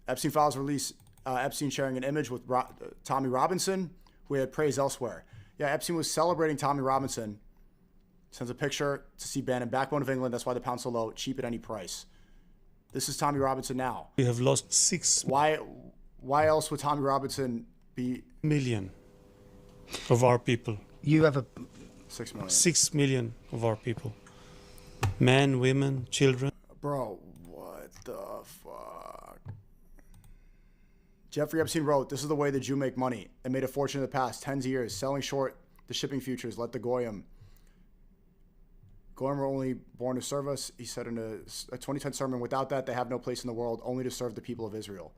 Speaker 2: Epstein files release Epstein sharing an image with Tommy Robinson, who had praised elsewhere. Yeah, Epstein was celebrating Tommy Robinson. Sends a picture to see Bannon, backbone of England. That's why the pound's so low, cheap at any price. This is Tommy Robinson now.
Speaker 4: We have lost 6
Speaker 2: Why else would Tommy Robinson be
Speaker 4: million of our people?
Speaker 5: You have
Speaker 2: 6 million.
Speaker 4: 6 million of our people. Men, women, children.
Speaker 2: Bro, what the fuck? Jeffrey Epstein wrote, "This is the way the Jew make money and made a fortune in the past 10 years, selling short the shipping futures, let the Goyim. Goyim were only born to serve us," he said in a 2010 sermon. "Without that, they have no place in the world, only to serve the people of Israel."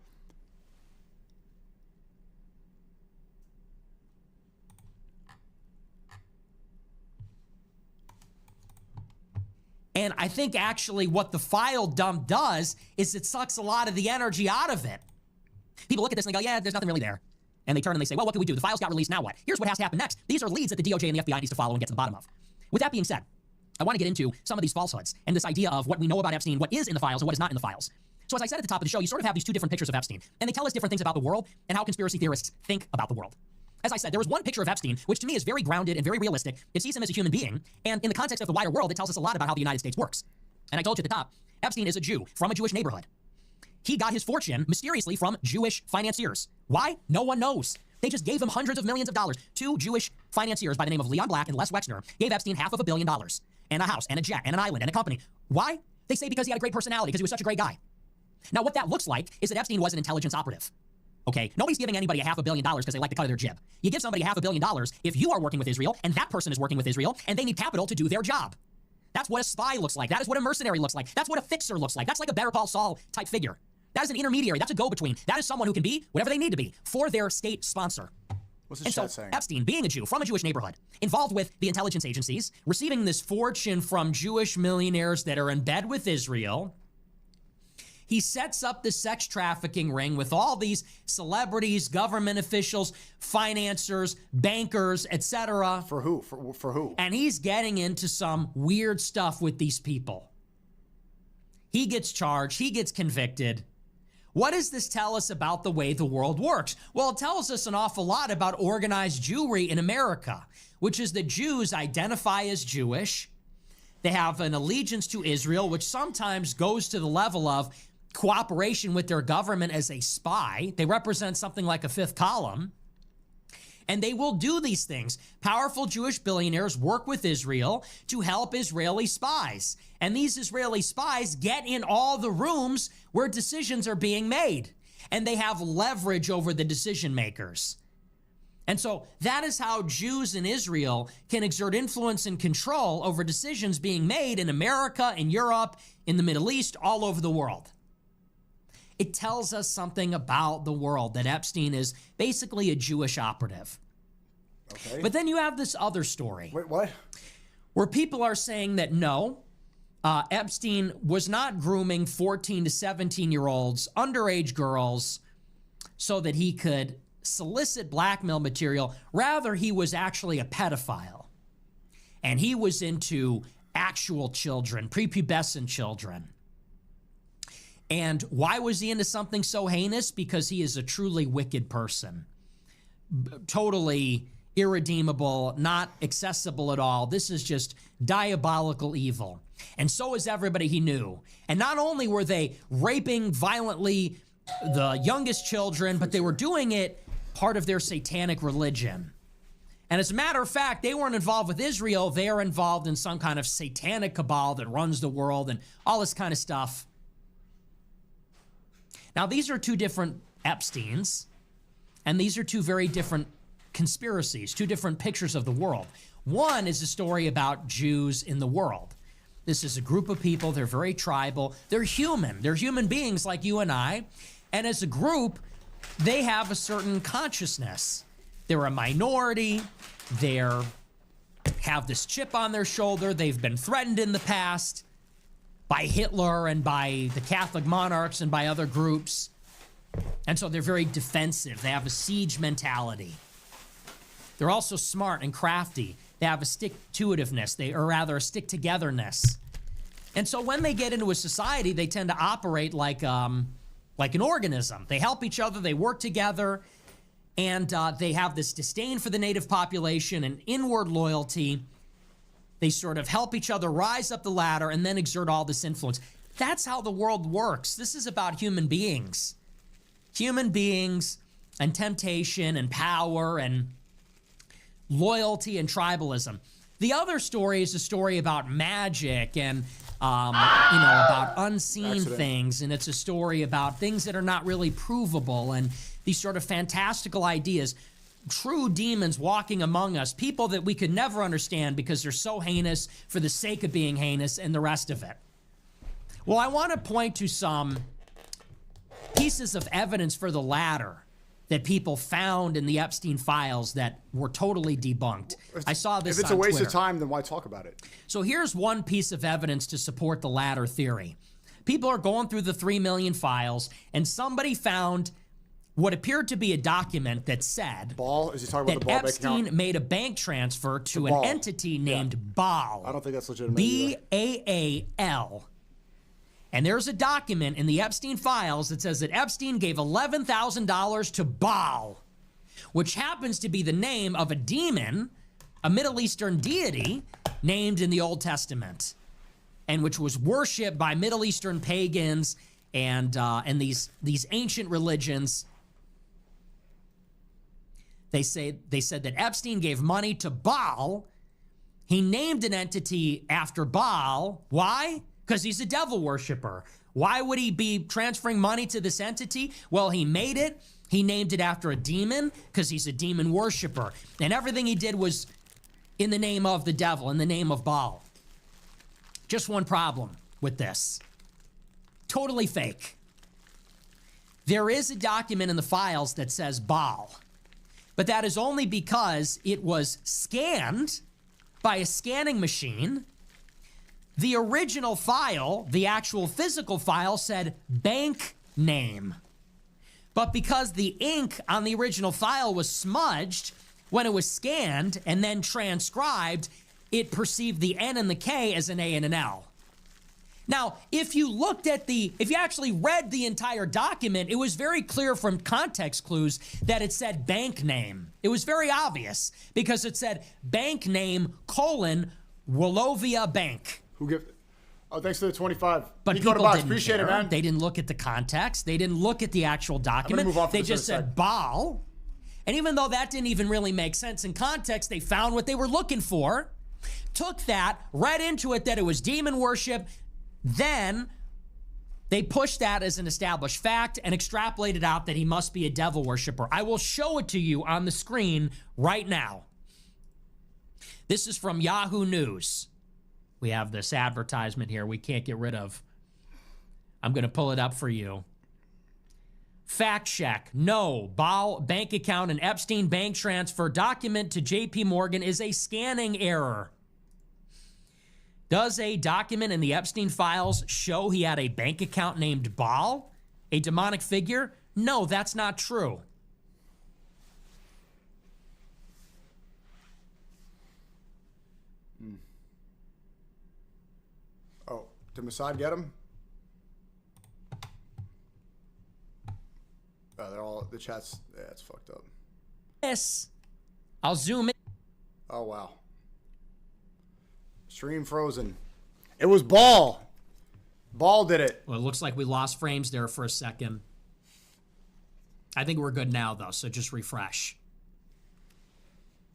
Speaker 1: And I think actually what the file dump does is it sucks a lot of the energy out of it. People look at this and they go, yeah, there's nothing really there. And they turn and they say, well, what can we do? The files got released, now what? Here's what has to happen next. These are leads that the DOJ and the FBI needs to follow and get to the bottom of. With that being said, I want to get into some of these falsehoods and this idea of what we know about Epstein, what is in the files and what is not in the files. So as I said at the top of the show, you sort of have these two different pictures of Epstein, and they tell us different things about the world and how conspiracy theorists think about the world. As I said, there was one picture of Epstein, which to me is very grounded and very realistic. It sees him as a human being, and in the context of the wider world, it tells us a lot about how the United States works. And I told you at the top, Epstein is a Jew from a Jewish neighborhood. He got his fortune mysteriously from Jewish financiers. Why? No one knows. They just gave him hundreds of millions of dollars. Two Jewish financiers by the name of Leon Black and Les Wexner gave Epstein $500 million and a house and a jet and an island and a company. Why? They say because he had a great personality, because he was such a great guy. Now, what that looks like is that Epstein was an intelligence operative. Okay? Nobody's giving anybody $500 million because they like the cut of their jib. You give somebody $500 million if you are working with Israel and that person is working with Israel and they need capital to do their job. That's what a spy looks like. That is what a mercenary looks like. That's what a fixer looks like. That's like a Better Call Saul type figure. That is an intermediary. That's a go-between. That is someone who can be whatever they need to be for their state sponsor.
Speaker 2: What's the chat saying?
Speaker 1: Epstein, being a Jew from a Jewish neighborhood, involved with the intelligence agencies, receiving this fortune from Jewish millionaires that are in bed with Israel, he sets up the sex trafficking ring with all these celebrities, government officials, financiers, bankers, etc.
Speaker 2: For who? For who?
Speaker 1: And he's getting into some weird stuff with these people. He gets charged. He gets convicted. What does this tell us about the way the world works? Well, it tells us an awful lot about organized Jewry in America, which is that Jews identify as Jewish. They have an allegiance to Israel, which sometimes goes to the level of cooperation with their government as a spy. They represent something like a fifth column. And they will do these things. Powerful Jewish billionaires work with Israel to help Israeli spies. And these Israeli spies get in all the rooms where decisions are being made. And they have leverage over the decision makers. And so that is how Jews in Israel can exert influence and control over decisions being made in America, in Europe, in the Middle East, all over the world. It tells us something about the world, that Epstein is basically a Jewish operative.
Speaker 2: Okay.
Speaker 1: But then you have this other story.
Speaker 2: Wait, what?
Speaker 1: Where people are saying that no, Epstein was not grooming 14 to 17-year-olds, underage girls, so that he could solicit blackmail material. Rather, he was actually a pedophile. And he was into actual children, prepubescent children. And why was he into something so heinous? Because he is a truly wicked person. Totally irredeemable, not accessible at all. This is just diabolical evil. And so is everybody he knew. And not only were they raping violently the youngest children, but they were doing it part of their satanic religion. And as a matter of fact, they weren't involved with Israel. They are involved in some kind of satanic cabal that runs the world and all this kind of stuff. Now, these are two different Epsteins, and these are two very different conspiracies, two different pictures of the world. One is a story about Jews in the world. This is a group of people. They're very tribal. They're human. They're human beings like you and I. And as a group, they have a certain consciousness. They're a minority. They have this chip on their shoulder. They've been threatened in the past by Hitler and by the Catholic monarchs and by other groups. And so they're very defensive. They have a siege mentality. They're also smart and crafty. They have a stick-to-itiveness, or rather a stick-togetherness. And so when they get into a society, they tend to operate like an organism. They help each other, they work together, and they have this disdain for the native population and inward loyalty. They sort of help each other rise up the ladder and then exert all this influence. That's how the world works. This is about human beings. Human beings and temptation and power and loyalty and tribalism. The other story is a story about magic and, about unseen things. And it's a story about things that are not really provable and these sort of fantastical ideas. True demons walking among us, people that we could never understand because they're so heinous for the sake of being heinous and the rest of it. Well, I want to point to some pieces of evidence for the latter that people found in the Epstein files that were totally debunked. I saw this on Twitter. If
Speaker 2: it's a waste of time, then why talk about it?
Speaker 1: So here's one piece of evidence to support the latter theory. People are going through the 3 million files, and somebody found what appeared to be a document that said
Speaker 2: Is he talking about the Ball
Speaker 1: Epstein made a bank transfer to an entity named Baal.
Speaker 2: I don't think that's legitimate.
Speaker 1: B-A-A-L. And there's a document in the Epstein files that says that Epstein gave $11,000 to Baal, which happens to be the name of a demon, a Middle Eastern deity named in the Old Testament, and which was worshipped by Middle Eastern pagans and these ancient religions. They said that Epstein gave money to Baal. He named an entity after Baal. Why? Because he's a devil worshiper. Why would he be transferring money to this entity? Well, he made it. He named it after a demon because he's a demon worshiper. And everything he did was in the name of the devil, in the name of Baal. Just one problem with this. Totally fake. There is a document in the files that says Baal, but that is only because it was scanned by a scanning machine. The original file, the actual physical file, said bank name. But because the ink on the original file was smudged when it was scanned and then transcribed, it perceived the N and the K as an A and an L. Now, if you actually read the entire document, it was very clear from context clues that it said bank name. It was very obvious because it said bank name : Wallovia Bank.
Speaker 2: Who give? Oh, thanks for the 25.
Speaker 1: But people didn't appreciate it, man. They didn't look at the context. They didn't look at the actual document. They just said Baal. And even though that didn't even really make sense in context, they found what they were looking for, took that, read into it that it was demon worship. Then they pushed that as an established fact and extrapolated out that he must be a devil worshiper. I will show it to you on the screen right now. This is from Yahoo News. We have this advertisement here we can't get rid of. I'm going to pull it up for you. Fact check. No, Baal bank account and Epstein bank transfer document to JP Morgan is a scanning error. Does a document in the Epstein files show he had a bank account named Baal, a demonic figure? No, that's not true.
Speaker 2: Oh, did Mossad get him? Oh, they're all, the chat's, yeah, it's fucked up.
Speaker 1: Yes. I'll zoom in.
Speaker 2: Oh, wow. Stream frozen. It was Baal. Baal did it.
Speaker 1: Well, it looks like we lost frames there for a second. I think we're good now, though, so just refresh.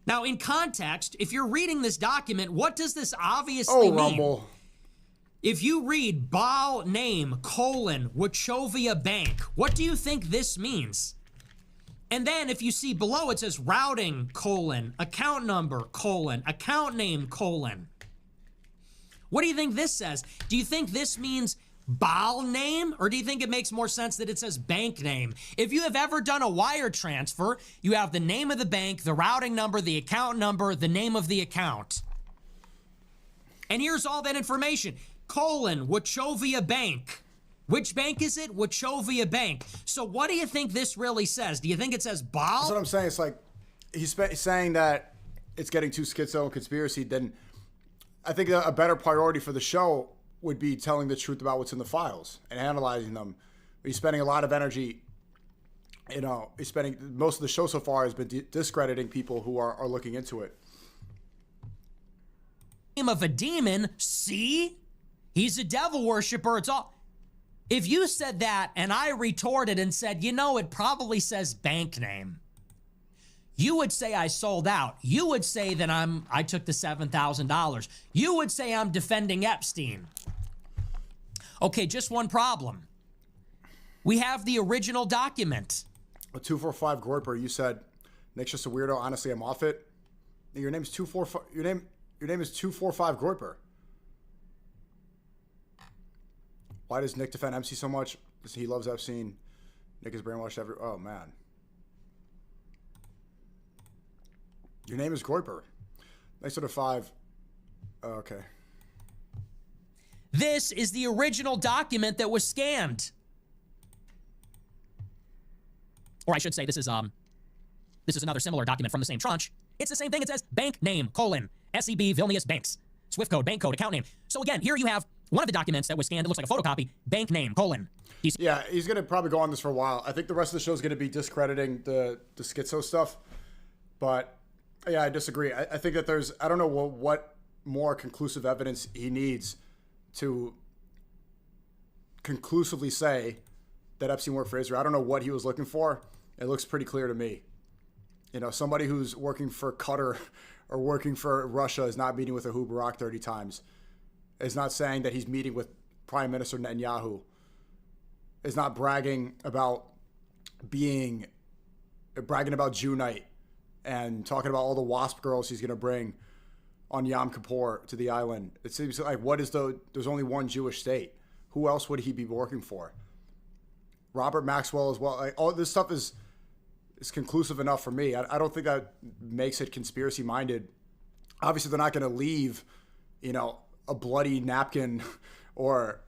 Speaker 1: Now, in context, if you're reading this document, what does this obviously mean?
Speaker 2: Rumble.
Speaker 1: If you read Baal name, Wachovia Bank, what do you think this means? And then if you see below, it says routing, account number, account name, What do you think this says? Do you think this means Baal name? Or do you think it makes more sense that it says bank name? If you have ever done a wire transfer, you have the name of the bank, the routing number, the account number, the name of the account. And here's all that information. Wachovia Bank. Which bank is it? Wachovia Bank. So what do you think this really says? Do you think it says Baal?
Speaker 2: That's what I'm saying. It's like he's saying that it's getting too schizo and conspiracy. Then I think a better priority for the show would be telling the truth about what's in the files and analyzing them. He's spending a lot of energy. You know, he's spending most of the show so far has been discrediting people who are looking into it.
Speaker 1: Name of a demon. See? He's a devil worshiper. It's all. If you said that and I retorted and said, you know, it probably says bank name, you would say I sold out. You would say that I took the $7,000. You would say I'm defending Epstein. Okay, just one problem. We have the original document.
Speaker 2: A 245 Groiper, you said Nick's just a weirdo. Honestly, I'm off it. Your name's 245. Your name is 245 Groiper. Why does Nick defend MC so much? Because he loves Epstein. Nick is brainwashed every... Oh, man. Your name is Groiper. Next to the 5. Oh, okay.
Speaker 1: This is the original document that was scanned. Or I should say, this is another similar document from the same tranche. It's the same thing. It says bank name, SEB Vilnius Banks. Swift code, bank code, account name. So again, here you have one of the documents that was scanned. It looks like a photocopy. Bank name,
Speaker 2: Yeah, he's going to probably go on this for a while. I think the rest of the show is going to be discrediting the schizo stuff. But yeah, I disagree. I think that there's, I don't know what more conclusive evidence he needs to conclusively say that Epstein worked for Israel. I don't know what he was looking for. It looks pretty clear to me. You know, somebody who's working for Qatar or working for Russia is not meeting with Ehud Barak 30 times. Is not saying that he's meeting with Prime Minister Netanyahu. Is not bragging about Jew night and talking about all the WASP girls he's going to bring on Yom Kippur to the island. It seems like there's only one Jewish state. Who else would he be working for? Robert Maxwell as well. Like, all this stuff is conclusive enough for me. I don't think that makes it conspiracy minded. Obviously, they're not going to leave, you know, a bloody napkin or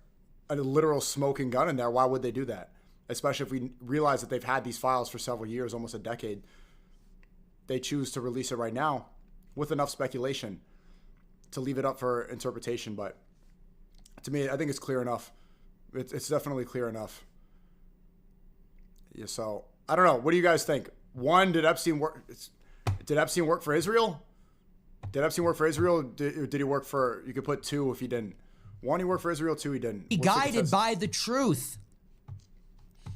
Speaker 2: a literal smoking gun in there. Why would they do that? Especially if we realize that they've had these files for several years, almost a decade. They choose to release it right now with enough speculation to leave it up for interpretation. But to me, I think it's clear enough. It's definitely clear enough. Yeah, so I don't know. What do you guys think? One, did Epstein work? Did Epstein work for Israel? Did Epstein work for Israel? Did he work for? You could put two if he didn't. One, he worked for Israel. Two, he didn't.
Speaker 1: He guided by the truth.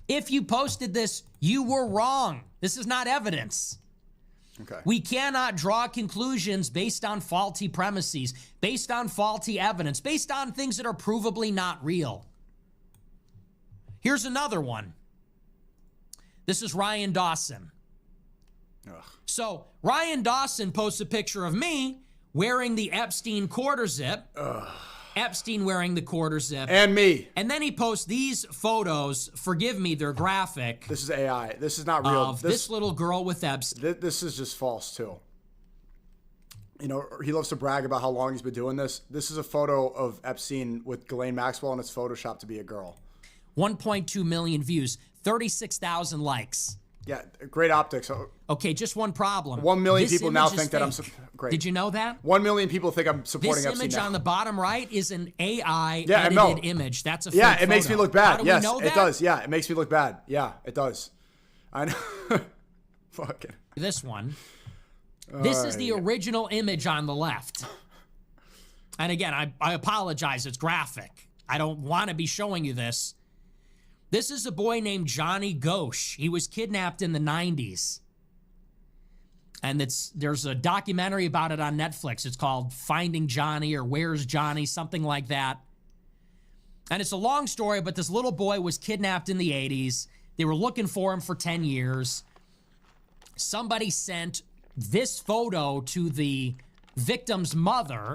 Speaker 1: If you posted this, you were wrong. This is not evidence.
Speaker 2: Okay.
Speaker 1: We cannot draw conclusions based on faulty premises, based on faulty evidence, based on things that are provably not real. Here's another one. This is Ryan Dawson.
Speaker 2: Ugh.
Speaker 1: So Ryan Dawson posts a picture of me wearing the Epstein quarter zip.
Speaker 2: Ugh.
Speaker 1: Epstein wearing the quarter zip.
Speaker 2: And me.
Speaker 1: And then he posts these photos. Forgive me, they're graphic.
Speaker 2: This is AI. This is not real.
Speaker 1: Of this little girl with Epstein.
Speaker 2: This is just false, too. You know, he loves to brag about how long he's been doing this. This is a photo of Epstein with Ghislaine Maxwell, and it's photoshopped to be a girl.
Speaker 1: 1.2 million views, 36,000 likes.
Speaker 2: Yeah, great optics.
Speaker 1: Okay, just one problem.
Speaker 2: 1 million people now think that I'm great.
Speaker 1: Did you know that?
Speaker 2: 1 million people think I'm supporting
Speaker 1: Epstein. This image on the bottom right is an AI edited image. That's a fake
Speaker 2: it makes me look bad.
Speaker 1: How do we know that?
Speaker 2: It does. Yeah, it makes me look bad. Yeah, it does. I know. Fucking.
Speaker 1: This one. This is the original image on the left. And again, I apologize. It's graphic. I don't want to be showing you this. This is a boy named Johnny Ghosh. He was kidnapped in the 90s. And there's a documentary about it on Netflix. It's called Finding Johnny or Where's Johnny, something like that. And it's a long story, but this little boy was kidnapped in the 80s. They were looking for him for 10 years. Somebody sent this photo to the victim's mother.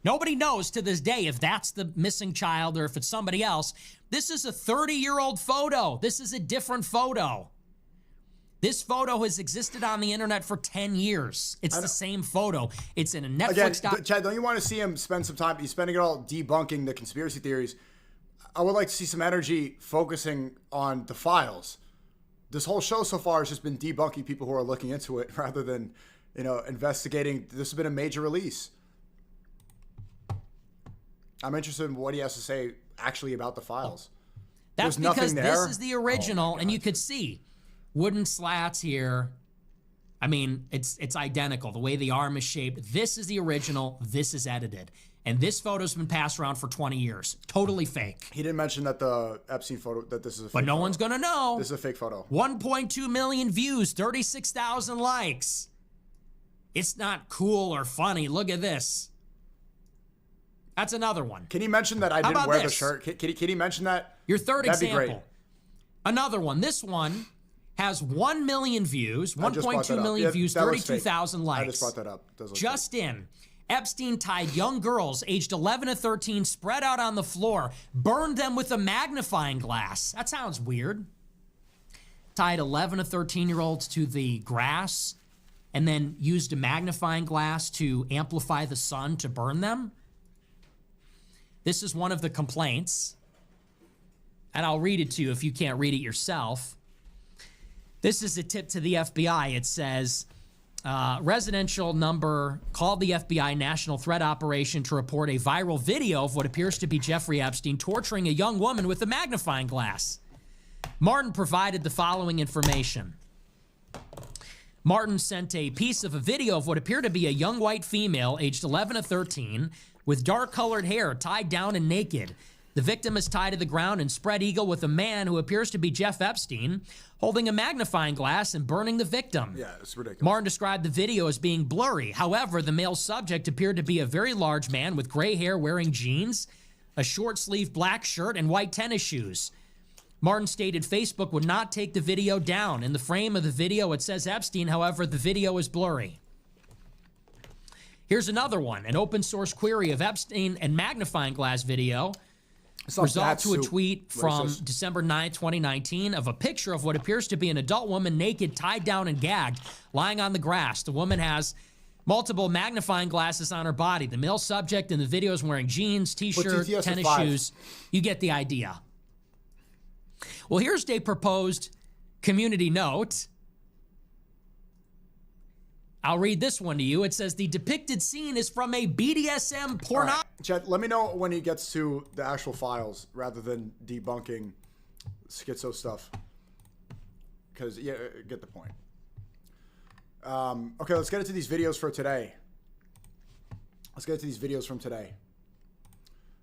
Speaker 1: Nobody knows to this day if that's the missing child or if it's somebody else. This is a 30-year-old photo. This is a different photo. This photo has existed on the internet for 10 years. It's the same photo. It's in a Netflix
Speaker 2: Again, Chad, don't you want to see him spend some time? He's spending it all debunking the conspiracy theories. I would like to see some energy focusing on the files. This whole show so far has just been debunking people who are looking into it rather than, you know, investigating. This has been a major release. I'm interested in what he has to say actually about the files.
Speaker 1: That's because this is the original, and you could see wooden slats here. I mean, it's identical. The way the arm is shaped. This is the original. This is edited. And this photo's been passed around for 20 years. Totally fake.
Speaker 2: He didn't mention that the Epstein photo, that this is a fake photo.
Speaker 1: But no one's going to know.
Speaker 2: This is a fake photo.
Speaker 1: 1.2 million views, 36,000 likes. It's not cool or funny. Look at this. That's another one.
Speaker 2: Can he mention that I didn't wear the shirt? Can he mention that?
Speaker 1: Your third example.
Speaker 2: That'd be great.
Speaker 1: Another one. This one has 1 million views, 1.2 million views, 32,000 likes.
Speaker 2: I just brought that up.
Speaker 1: Just in. Epstein tied young girls aged 11 to 13 spread out on the floor, burned them with a magnifying glass. That sounds weird. Tied 11 to 13-year-olds to the grass and then used a magnifying glass to amplify the sun to burn them. This is one of the complaints, and I'll read it to you if you can't read it yourself. This is a tip to the FBI. It says, residential number called the FBI National Threat Operation to report a viral video of what appears to be Jeffrey Epstein torturing a young woman with a magnifying glass. Martin provided the following information. Martin sent a piece of a video of what appeared to be a young white female aged 11 to 13 with dark-colored hair tied down and naked. The victim is tied to the ground and spread eagle with a man who appears to be Jeff Epstein holding a magnifying glass and burning the victim.
Speaker 2: Yeah, it's ridiculous.
Speaker 1: Martin described the video as being blurry. However, the male subject appeared to be a very large man with gray hair wearing jeans, a short-sleeved black shirt, and white tennis shoes. Martin stated Facebook would not take the video down. In the frame of the video, it says Epstein. However, the video is blurry. Here's another one. An open source query of Epstein and magnifying glass video resolved to a tweet from December 9, 2019 of a picture of what appears to be an adult woman naked, tied down and gagged, lying on the grass. The woman has multiple magnifying glasses on her body. The male subject in the video is wearing jeans, t-shirt, tennis shoes. You get the idea. Well, here's a proposed community note. I'll read this one to you. It says, the depicted scene is from a BDSM porno.
Speaker 2: Right. Chet, let me know when he gets to the actual files rather than debunking schizo stuff. Because, yeah, get the point. Okay, let's get into these videos for today. Let's get into these videos from today.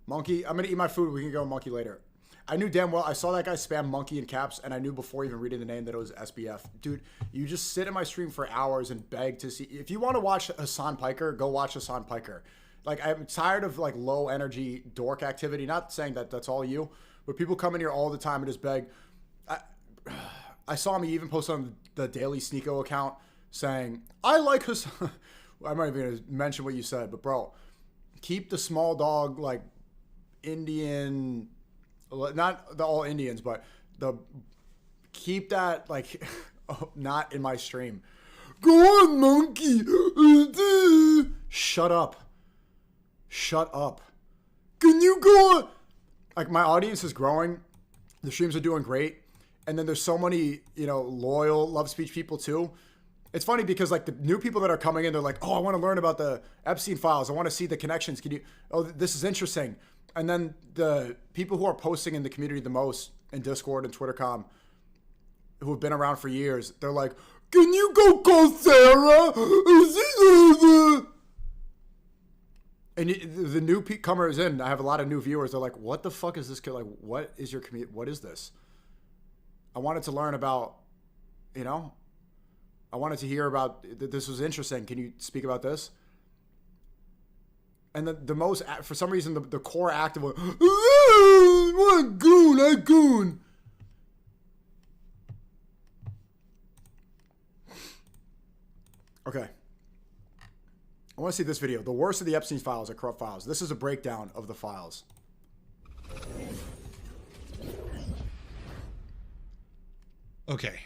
Speaker 2: Monkey, I'm going to eat my food. We can go monkey later. I knew damn well, I saw that guy spam monkey in caps, and I knew before even reading the name that it was SBF. Dude, you just sit in my stream for hours and beg to see. If you want to watch Hassan Piker, go watch Hassan Piker. Like, I'm tired of, like, low-energy dork activity. Not saying that that's all you, but people come in here all the time and just beg. I saw him even post on the Daily SNEAKO account saying, I like Hassan. I'm not even going to mention what you said, but, bro, keep the small dog, like, Indian... Not the all Indians, but keep that like not in my stream. Go on, monkey. Shut up. Shut up. Can you go on? Like, my audience is growing. The streams are doing great. And then there's so many, you know, loyal love speech people too. It's funny because like the new people that are coming in, they're like, oh, I want to learn about the Epstein files. I want to see the connections. Can you, oh, this is interesting. And then the people who are posting in the community the most in Discord and TwitterCom, who have been around for years, they're like, can you go call Sarah? And the new comers in, I have a lot of new viewers. They're like, what the fuck is this kid? Like, what is your community? What is this? I wanted to learn about, you know, I wanted to hear about, this was interesting. Can you speak about this? And the most, for some reason, the core active one, what a goon, a goon. Okay. I want to see this video. The worst of the Epstein files are corrupt files. This is a breakdown of the files.
Speaker 5: Okay.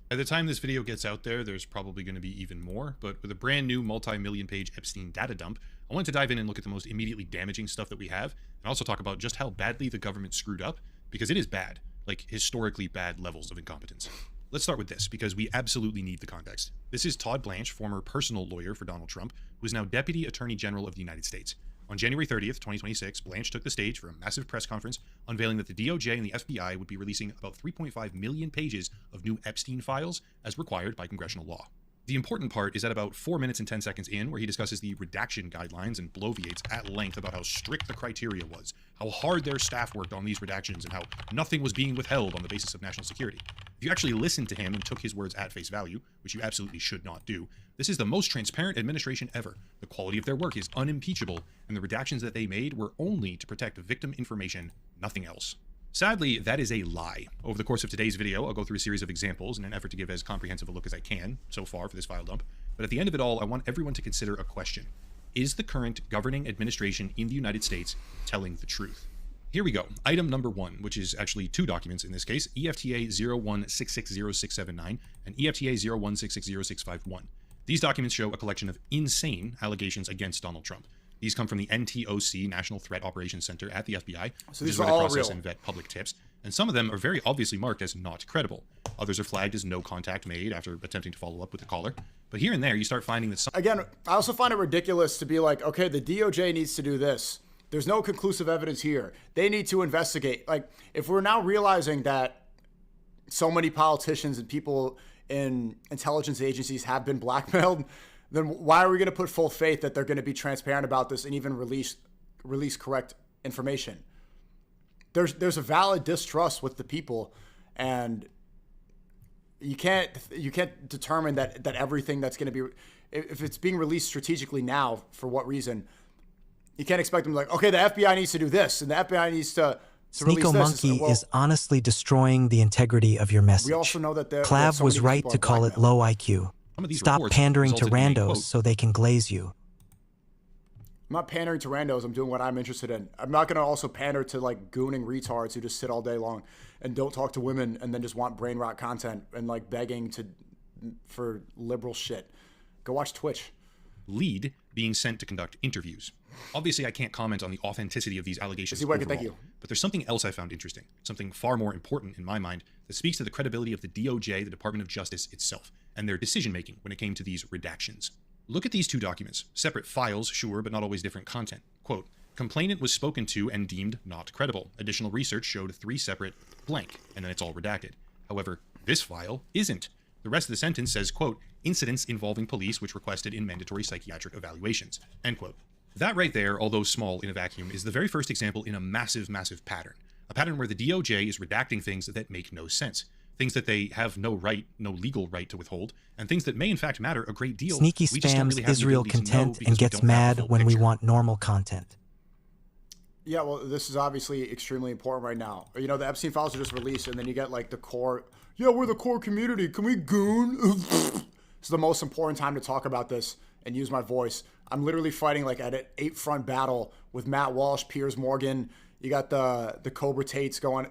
Speaker 5: By the time this video gets out there, there's probably going to be even more, but with a brand new multi-million page Epstein data dump, I wanted to dive in and look at the most immediately damaging stuff that we have, and also talk about just how badly the government screwed up, because it is bad, like historically bad levels of incompetence. Let's start with this, because we absolutely need the context. This is Todd Blanche, former personal lawyer for Donald Trump, who is now Deputy Attorney General of the United States. On January 30th, 2026, Blanche took the stage for a massive press conference unveiling that the DOJ and the FBI would be releasing about 3.5 million pages of new Epstein files as required by congressional law. The important part is at about 4 minutes and 10 seconds in, where he discusses the redaction guidelines and bloviates at length about how strict the criteria was, how hard their staff worked on these redactions, and how nothing was being withheld on the basis of national security. If you actually listened to him and took his words at face value, which you absolutely should not do, this is the most transparent administration ever. The quality of their work is unimpeachable, and the redactions that they made were only to protect victim information, nothing else. Sadly, that is a lie. Over the course of today's video, I'll go through a series of examples in an effort to give as comprehensive a look as I can so far for this file dump. But at the end of it all, I want everyone to consider a question. Is the current governing administration in the United States telling the truth? Here we go. Item number 1, which is actually 2 documents in this case, EFTA 01660679 and EFTA 01660651. These documents show a collection of insane allegations against Donald Trump. These come from the NTOC, National Threat Operations Center at the FBI.
Speaker 2: So these are all real.
Speaker 5: And vet public tips. and some of them are very obviously marked as not credible. Others are flagged as no contact made after attempting to follow up with the caller. But here and there, you start finding that some...
Speaker 2: Again, I also find it ridiculous to be like, okay, the DOJ needs to do this. There's no conclusive evidence here. They need to investigate. Like, if we're now realizing that so many politicians and people in intelligence agencies have been blackmailed, then why are we going to put full faith that they're going to be transparent about this and even release correct information? There's a valid distrust with the people, and you can't determine that everything that's going to be, if it's being released strategically now, for what reason, you can't expect them to be like, okay, the FBI needs to do this and the FBI needs to
Speaker 6: SNEAKO Monkey is honestly destroying the integrity of your message.
Speaker 2: We also know that
Speaker 6: Clav was right to call it low IQ. Stop pandering to randos so they can glaze you.
Speaker 2: I'm not pandering to randos. I'm doing what I'm interested in. I'm not going to also pander to like gooning retards who just sit all day long and don't talk to women and then just want brain rot content and like begging for liberal shit. Go watch Twitch.
Speaker 5: Lead being sent to conduct interviews. Obviously, I can't comment on the authenticity of these allegations
Speaker 2: overall,
Speaker 5: but there's something else I found interesting, something far more important in my mind, that speaks to the credibility of the DOJ, the Department of Justice itself, and their decision-making when it came to these redactions. Look at these two documents. Separate files, sure, but not always different content. Quote, complainant was spoken to and deemed not credible. Additional research showed 3 separate blank, and then it's all redacted. However, this file isn't. The rest of the sentence says, quote, incidents involving police which requested in mandatory psychiatric evaluations, end quote. That right there, although small in a vacuum, is the very first example in a massive, massive pattern. A pattern where the DOJ is redacting things that make no sense. Things that they have no legal right to withhold, and things that may in fact matter a great deal.
Speaker 6: Sneaky spams Israel content and gets mad when we want normal content.
Speaker 2: Yeah, well, this is obviously extremely important right now. You know, the Epstein files are just released, and then you get like the core, yeah, we're the core community. Can we goon? It's the most important time to talk about this and use my voice. I'm literally fighting like at an 8-front battle with Matt Walsh, Piers Morgan. You got the Cobra Tates going,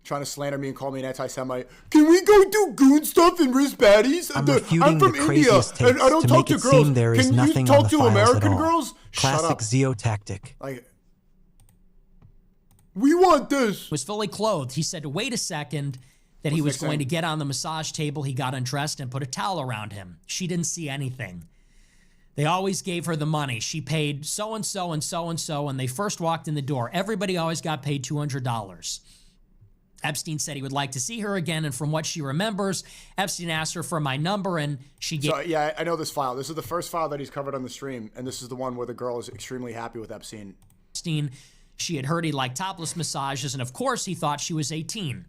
Speaker 2: trying to slander me and call me an anti-Semite. Can we go do goon stuff and risk baddies? I'm from India and I don't talk to girls. Can you talk to American girls?
Speaker 6: Classic Zio tactic.
Speaker 2: Like, we want this.
Speaker 1: Was fully clothed. He said to wait a second, that he was going to get on the massage table. He got undressed and put a towel around him. She didn't see anything. They always gave her the money. She paid so-and-so and so-and-so when they first walked in the door. Everybody always got paid $200. Epstein said he would like to see her again, and from what she remembers, Epstein asked her for my number, and she gave...
Speaker 2: So, yeah, I know this file. This is the first file that he's covered on the stream, and this is the one where the girl is extremely happy with Epstein.
Speaker 1: She had heard he liked topless massages, and of course he thought she was 18.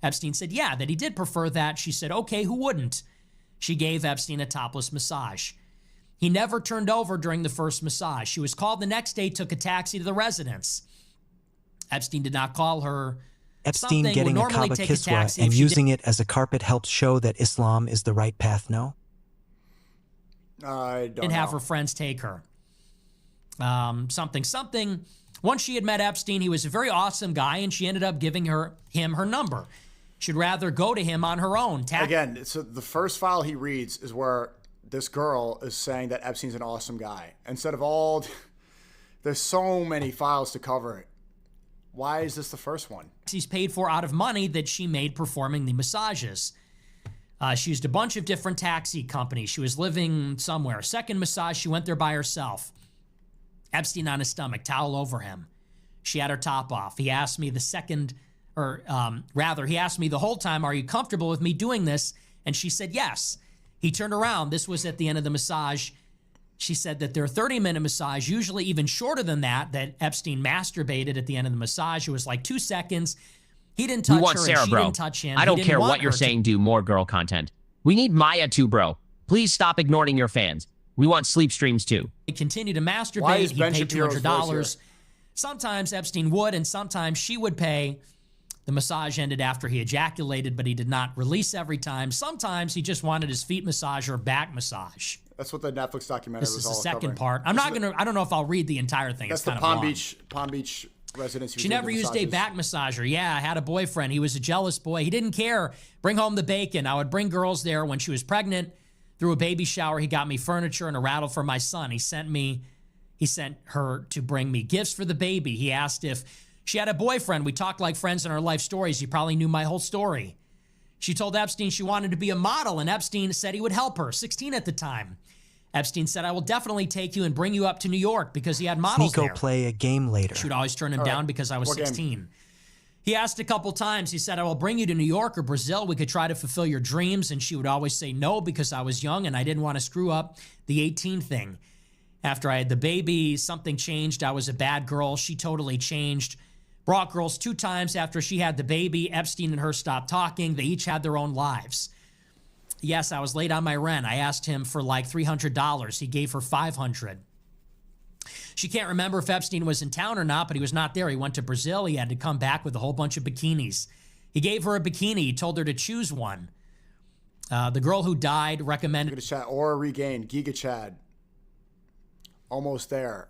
Speaker 1: Epstein said, yeah, that he did prefer that. She said, okay, who wouldn't? She gave Epstein a topless massage. He never turned over during the first massage. She was called the next day, took a taxi to the residence. Epstein did not call her.
Speaker 6: Epstein getting a Kaaba Kiswa and using it as a carpet helps show that Islam is the right path, no?
Speaker 2: I don't know.
Speaker 1: And have her friends take her. Something. Once she had met Epstein, he was a very awesome guy, and she ended up giving him her number. She'd rather go to him on her own.
Speaker 2: Again, so the first file he reads is where this girl is saying that Epstein's an awesome guy. Instead of all, there's so many files to cover. Why is this the first one?
Speaker 1: She's paid for out of money that she made performing the massages. She used a bunch of different taxi companies. She was living somewhere. Second massage, she went there by herself. Epstein on his stomach, towel over him. She had her top off. He asked me he asked me the whole time, are you comfortable with me doing this? And she said, yes. He turned around. This was at the end of the massage. She said that their 30-minute massage, usually even shorter than that Epstein masturbated at the end of the massage. It was like 2 seconds. He didn't touch her,
Speaker 3: Sarah,
Speaker 1: and she
Speaker 3: bro.
Speaker 1: didn't touch him.
Speaker 3: I don't care what you're saying, do more girl content. We need Maya too, bro. Please stop ignoring your fans. We want sleep streams too.
Speaker 1: He continued to masturbate. He paid $200. Sometimes Epstein would, and sometimes she would pay. The massage ended after he ejaculated, but he did not release every time. Sometimes he just wanted his feet massage or back massage.
Speaker 2: That's what the Netflix documentary
Speaker 1: was all
Speaker 2: covering.
Speaker 1: This is the second part. I don't know if I'll read the entire thing.
Speaker 2: That's
Speaker 1: it's
Speaker 2: the Palm Beach residence.
Speaker 1: She never used a back massager. Yeah, I had a boyfriend. He was a jealous boy. He didn't care. Bring home the bacon. I would bring girls there when she was pregnant. Through a baby shower, he got me furniture and a rattle for my son. He sent her to bring me gifts for the baby. He asked if She had a boyfriend. We talked like friends in our life stories. You probably knew my whole story. She told Epstein she wanted to be a model, and Epstein said he would help her, 16 at the time. Epstein said, I will definitely take you and bring you up to New York because he had models there.
Speaker 6: SNEAKO play a game later.
Speaker 1: She would always turn him down because I was 16. He asked a couple times. He said, I will bring you to New York or Brazil. We could try to fulfill your dreams. And she would always say no because I was young and I didn't want to screw up the 18 thing. After I had the baby, something changed. I was a bad girl. She totally changed. Brought girls 2 times after she had the baby. Epstein and her stopped talking. They each had their own lives. Yes, I was late on my rent. I asked him for like $300. He gave her $500. She can't remember if Epstein was in town or not, but he was not there. He went to Brazil. He had to come back with a whole bunch of bikinis. He gave her a bikini. He told her to choose one. The girl who died recommended...
Speaker 2: Giga Chad, Aura Regained, Giga Chad. Almost there.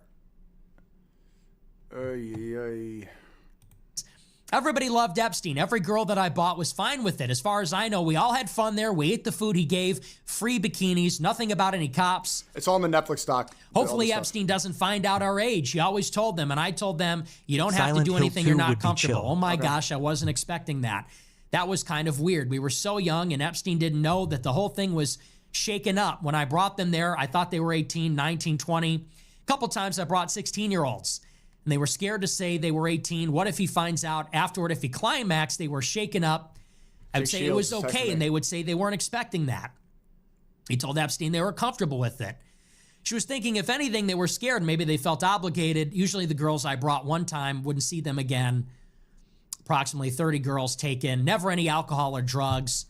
Speaker 1: Everybody loved Epstein. Every girl that I bought was fine with it. As far as I know, we all had fun there. We ate the food he gave, free bikinis, nothing about any cops.
Speaker 2: It's all in the Netflix doc.
Speaker 1: Hopefully Epstein doesn't find out our age. He always told them, and I told them, you don't have to do anything you're not comfortable. Oh my gosh, I wasn't expecting that. That was kind of weird. We were so young, and Epstein didn't know that the whole thing was shaken up. When I brought them there, I thought they were 18, 19, 20. A couple times I brought 16-year-olds. And they were scared to say they were 18. What if he finds out afterward? If he climaxed, they were shaken up. I would say it was okay, and they would say they weren't expecting that. He told Epstein they were comfortable with it. She was thinking, if anything, they were scared. Maybe they felt obligated. Usually the girls I brought one time wouldn't see them again. Approximately 30 girls taken. Never any alcohol or drugs.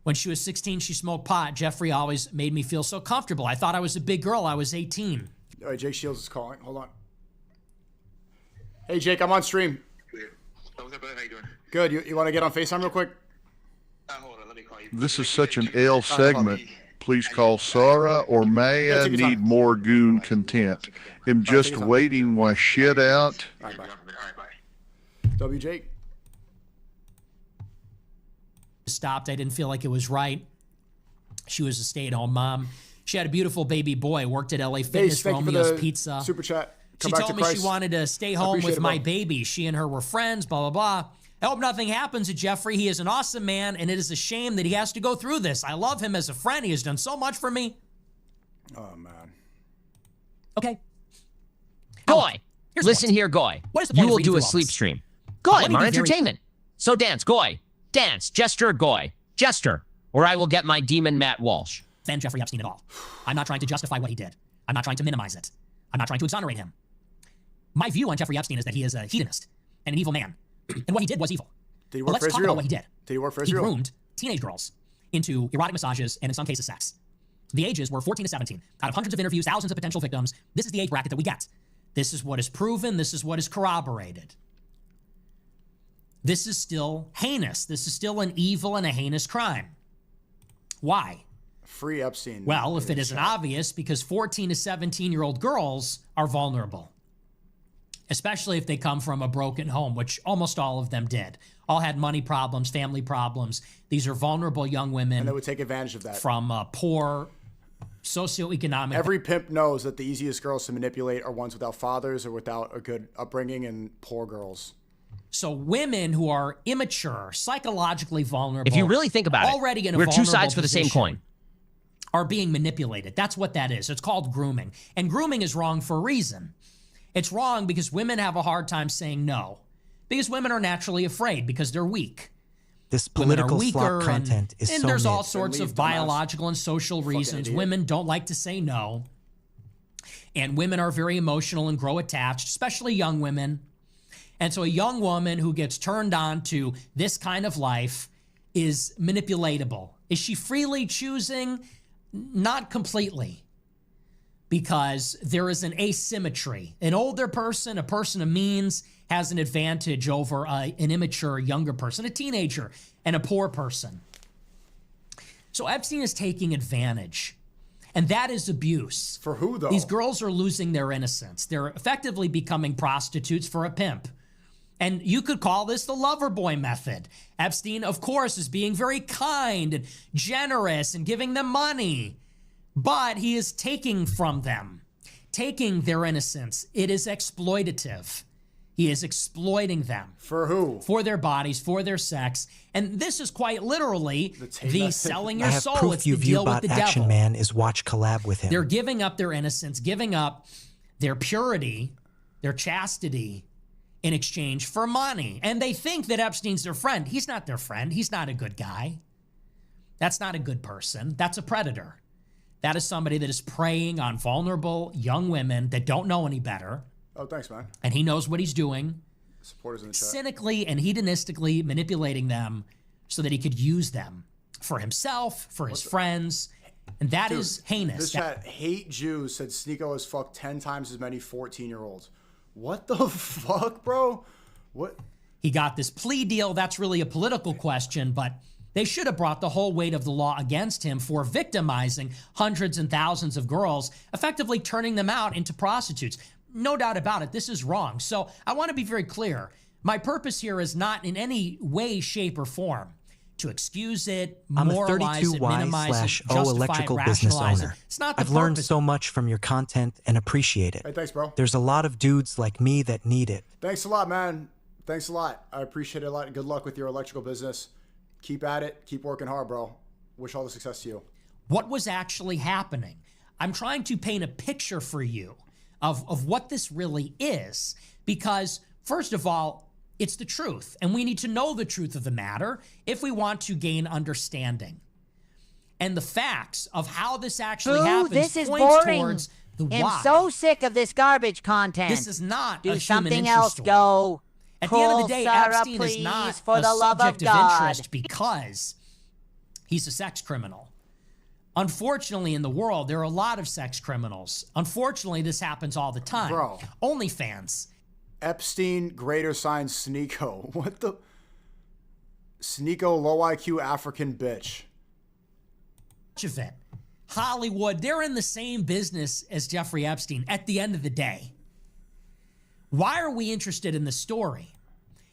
Speaker 1: When she was 16, she smoked pot. Jeffrey always made me feel so comfortable. I thought I was a big girl. I was 18.
Speaker 2: All right, Jake Shields is calling. Hold on. Hey, Jake, I'm on stream.
Speaker 7: What's up, brother? How you doing?
Speaker 2: Good. You want to get on FaceTime real quick?
Speaker 7: Hold on, let me call you.
Speaker 8: This is such an L segment. Please call Sarah or Maya. Need more goon content. I'm just waiting my shit out.
Speaker 2: All right, bye.
Speaker 7: All right, bye.
Speaker 2: W. Jake.
Speaker 1: Stopped. I didn't feel like it was right. She was a stay-at-home mom. She had a beautiful baby boy. Worked at LA Fitness, Romeo's Pizza.
Speaker 2: Super chat.
Speaker 1: She told me she wanted to stay home with my baby. She and her were friends, blah, blah, blah. I hope nothing happens to Jeffrey. He is an awesome man, and it is a shame that he has to go through this. I love him as a friend. He has done so much for me.
Speaker 2: Oh, man.
Speaker 1: Okay.
Speaker 3: Goy, listen here, Goy.
Speaker 1: What is the point
Speaker 3: you will
Speaker 1: of
Speaker 3: do a
Speaker 1: reading through all
Speaker 3: sleep
Speaker 1: this?
Speaker 3: stream. Goy,
Speaker 1: me
Speaker 3: more
Speaker 1: be
Speaker 3: entertainment. So dance, Goy. Dance, gesture, Goy. Gesture, or I will get my demon Matt Walsh.
Speaker 1: Defend Jeffrey Epstein at all. I'm not trying to justify what he did. I'm not trying to minimize it. I'm not trying to exonerate him. My view on Jeffrey Epstein is that he is a hedonist and an evil man. And what he did was evil.
Speaker 2: Did he work for Israel?
Speaker 1: Let's talk about what he did.
Speaker 2: Did he work for Israel?
Speaker 1: He groomed teenage girls into erotic massages and in some cases sex. The ages were 14 to 17. Out of hundreds of interviews, thousands of potential victims, this is the age bracket that we get. This is what is proven. This is what is corroborated. This is still heinous. This is still an evil and a heinous crime. Why?
Speaker 2: Free Epstein.
Speaker 1: Well, if it isn't obvious, because 14 to 17-year-old girls are vulnerable, especially if they come from a broken home, which almost all of them did. All had money problems, family problems. These are vulnerable young women.
Speaker 2: And they would take advantage of that.
Speaker 1: From poor socioeconomic...
Speaker 2: Every pimp knows that the easiest girls to manipulate are ones without fathers or without a good upbringing, and poor girls.
Speaker 1: So women who are immature, psychologically vulnerable...
Speaker 3: If you really think about
Speaker 1: already
Speaker 3: it,
Speaker 1: in a
Speaker 3: we're two
Speaker 1: vulnerable
Speaker 3: sides for the same
Speaker 1: position,
Speaker 3: coin.
Speaker 1: are being manipulated. That's what that is. It's called grooming. And grooming is wrong for a reason. It's wrong because women have a hard time saying no. Because women are naturally afraid because they're weak.
Speaker 6: This political slop content is so
Speaker 1: And there's all
Speaker 6: mid.
Speaker 1: sorts of biological and social reasons. Women don't like to say no. And women are very emotional and grow attached, especially young women. And so a young woman who gets turned on to this kind of life is manipulatable. Is she freely choosing? Not completely. Because there is an asymmetry. An older person, a person of means, has an advantage over an immature younger person, a teenager, and a poor person. So Epstein is taking advantage. And that is abuse.
Speaker 2: For who, though?
Speaker 1: These girls are losing their innocence. They're effectively becoming prostitutes for a pimp. And you could call this the lover boy method. Epstein, of course, is being very kind and generous and giving them money. But he is taking from them, taking their innocence. It is exploitative. He is exploiting them.
Speaker 2: For who?
Speaker 1: For their bodies, for their sex. And this is quite literally the selling your
Speaker 6: I have
Speaker 1: soul.
Speaker 6: proof
Speaker 1: It's
Speaker 6: you
Speaker 1: the
Speaker 6: view
Speaker 1: deal with
Speaker 6: about
Speaker 1: the
Speaker 6: Action
Speaker 1: devil.
Speaker 6: Man is watch collab with him.
Speaker 1: They're giving up their innocence, giving up their purity, their chastity in exchange for money. And they think that Epstein's their friend. He's not their friend. He's not a good guy. That's not a good person. That's a predator. That is somebody that is preying on vulnerable young women that don't know any better.
Speaker 2: Oh, thanks, man.
Speaker 1: And he knows what he's doing.
Speaker 2: Supporters in the chat.
Speaker 1: Cynically and hedonistically manipulating them so that he could use them for himself, for his friends. And that is heinous.
Speaker 2: This chat, hate Jews, said SNEAKO has fucked 10 times as many 14-year-olds. What the fuck, bro? What?
Speaker 1: He got this plea deal. That's really a political question, but they should have brought the whole weight of the law against him for victimizing hundreds and thousands of girls, effectively turning them out into prostitutes. No doubt about it. This is wrong. So I want to be very clear. My purpose here is not in any way, shape, or form to excuse it, moralize it, minimize it, justify it,
Speaker 6: electrical business
Speaker 1: rationalize it.
Speaker 6: owner.
Speaker 1: It's not the
Speaker 6: I've learned
Speaker 1: purpose.
Speaker 6: so much from your content and appreciate it.
Speaker 2: Hey, thanks, bro.
Speaker 6: There's a lot of dudes like me that need it.
Speaker 2: Thanks a lot, man. Thanks a lot. I appreciate it a lot. Good luck with your electrical business. Keep at it. Keep working hard, bro. Wish all the success to you.
Speaker 1: What was actually happening? I'm trying to paint a picture for you of what this really is, because first of all, it's the truth, and we need to know the truth of the matter if we want to gain understanding. And the facts of how this actually happens
Speaker 9: this is
Speaker 1: points
Speaker 9: boring.
Speaker 1: towards the why.
Speaker 9: I'm so sick of this garbage content.
Speaker 1: This is not
Speaker 9: Do
Speaker 1: a human
Speaker 9: something
Speaker 1: interest
Speaker 9: else,
Speaker 1: story.
Speaker 9: go.
Speaker 1: At the end of the day,
Speaker 9: Sarah,
Speaker 1: Epstein
Speaker 9: please,
Speaker 1: is not
Speaker 9: for
Speaker 1: a
Speaker 9: the love of
Speaker 1: subject of
Speaker 9: God.
Speaker 1: interest because he's a sex criminal. Unfortunately, in the world, there are a lot of sex criminals. Unfortunately, this happens all the time.
Speaker 2: Bro.
Speaker 1: OnlyFans.
Speaker 2: Epstein, greater sign, SNEAKO. What the? SNEAKO, low IQ African bitch.
Speaker 1: Much of it. Hollywood, they're in the same business as Jeffrey Epstein at the end of the day. Why are we interested in the story?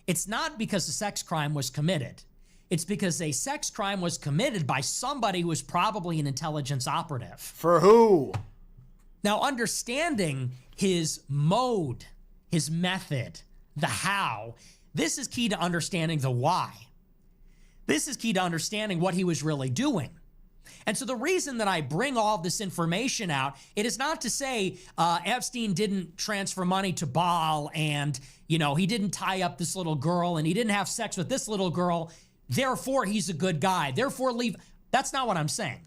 Speaker 1: It's not because a sex crime was committed. It's because a sex crime was committed by somebody who was probably an intelligence operative.
Speaker 2: For who?
Speaker 1: Now, understanding his mode, his method, the how, this is key to understanding the why. This is key to understanding what he was really doing. And so the reason that I bring all this information out, it is not to say Epstein didn't transfer money to Baal and, you know, he didn't tie up this little girl and he didn't have sex with this little girl. Therefore, he's a good guy. Therefore, leave. That's not what I'm saying.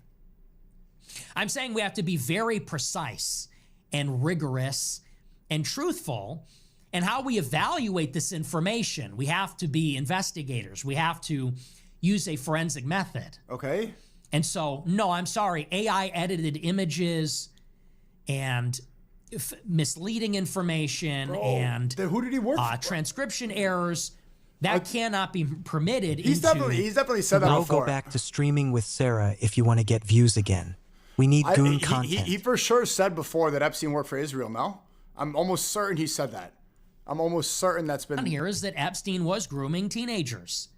Speaker 1: I'm saying we have to be very precise and rigorous and truthful in how we evaluate this information. We have to be investigators. We have to use a forensic method.
Speaker 2: Okay.
Speaker 1: And so, no, I'm sorry, AI edited images and misleading information and
Speaker 2: who did he work for?
Speaker 1: Transcription errors, that cannot be permitted.
Speaker 2: He's definitely said that
Speaker 6: I'll
Speaker 2: before.
Speaker 6: go back to streaming with Sarah if you want to get views again. We need goon content.
Speaker 2: He for sure said before that Epstein worked for Israel, no? I'm almost certain he said that. I'm almost certain that's been...
Speaker 1: Here is that Epstein was grooming teenagers.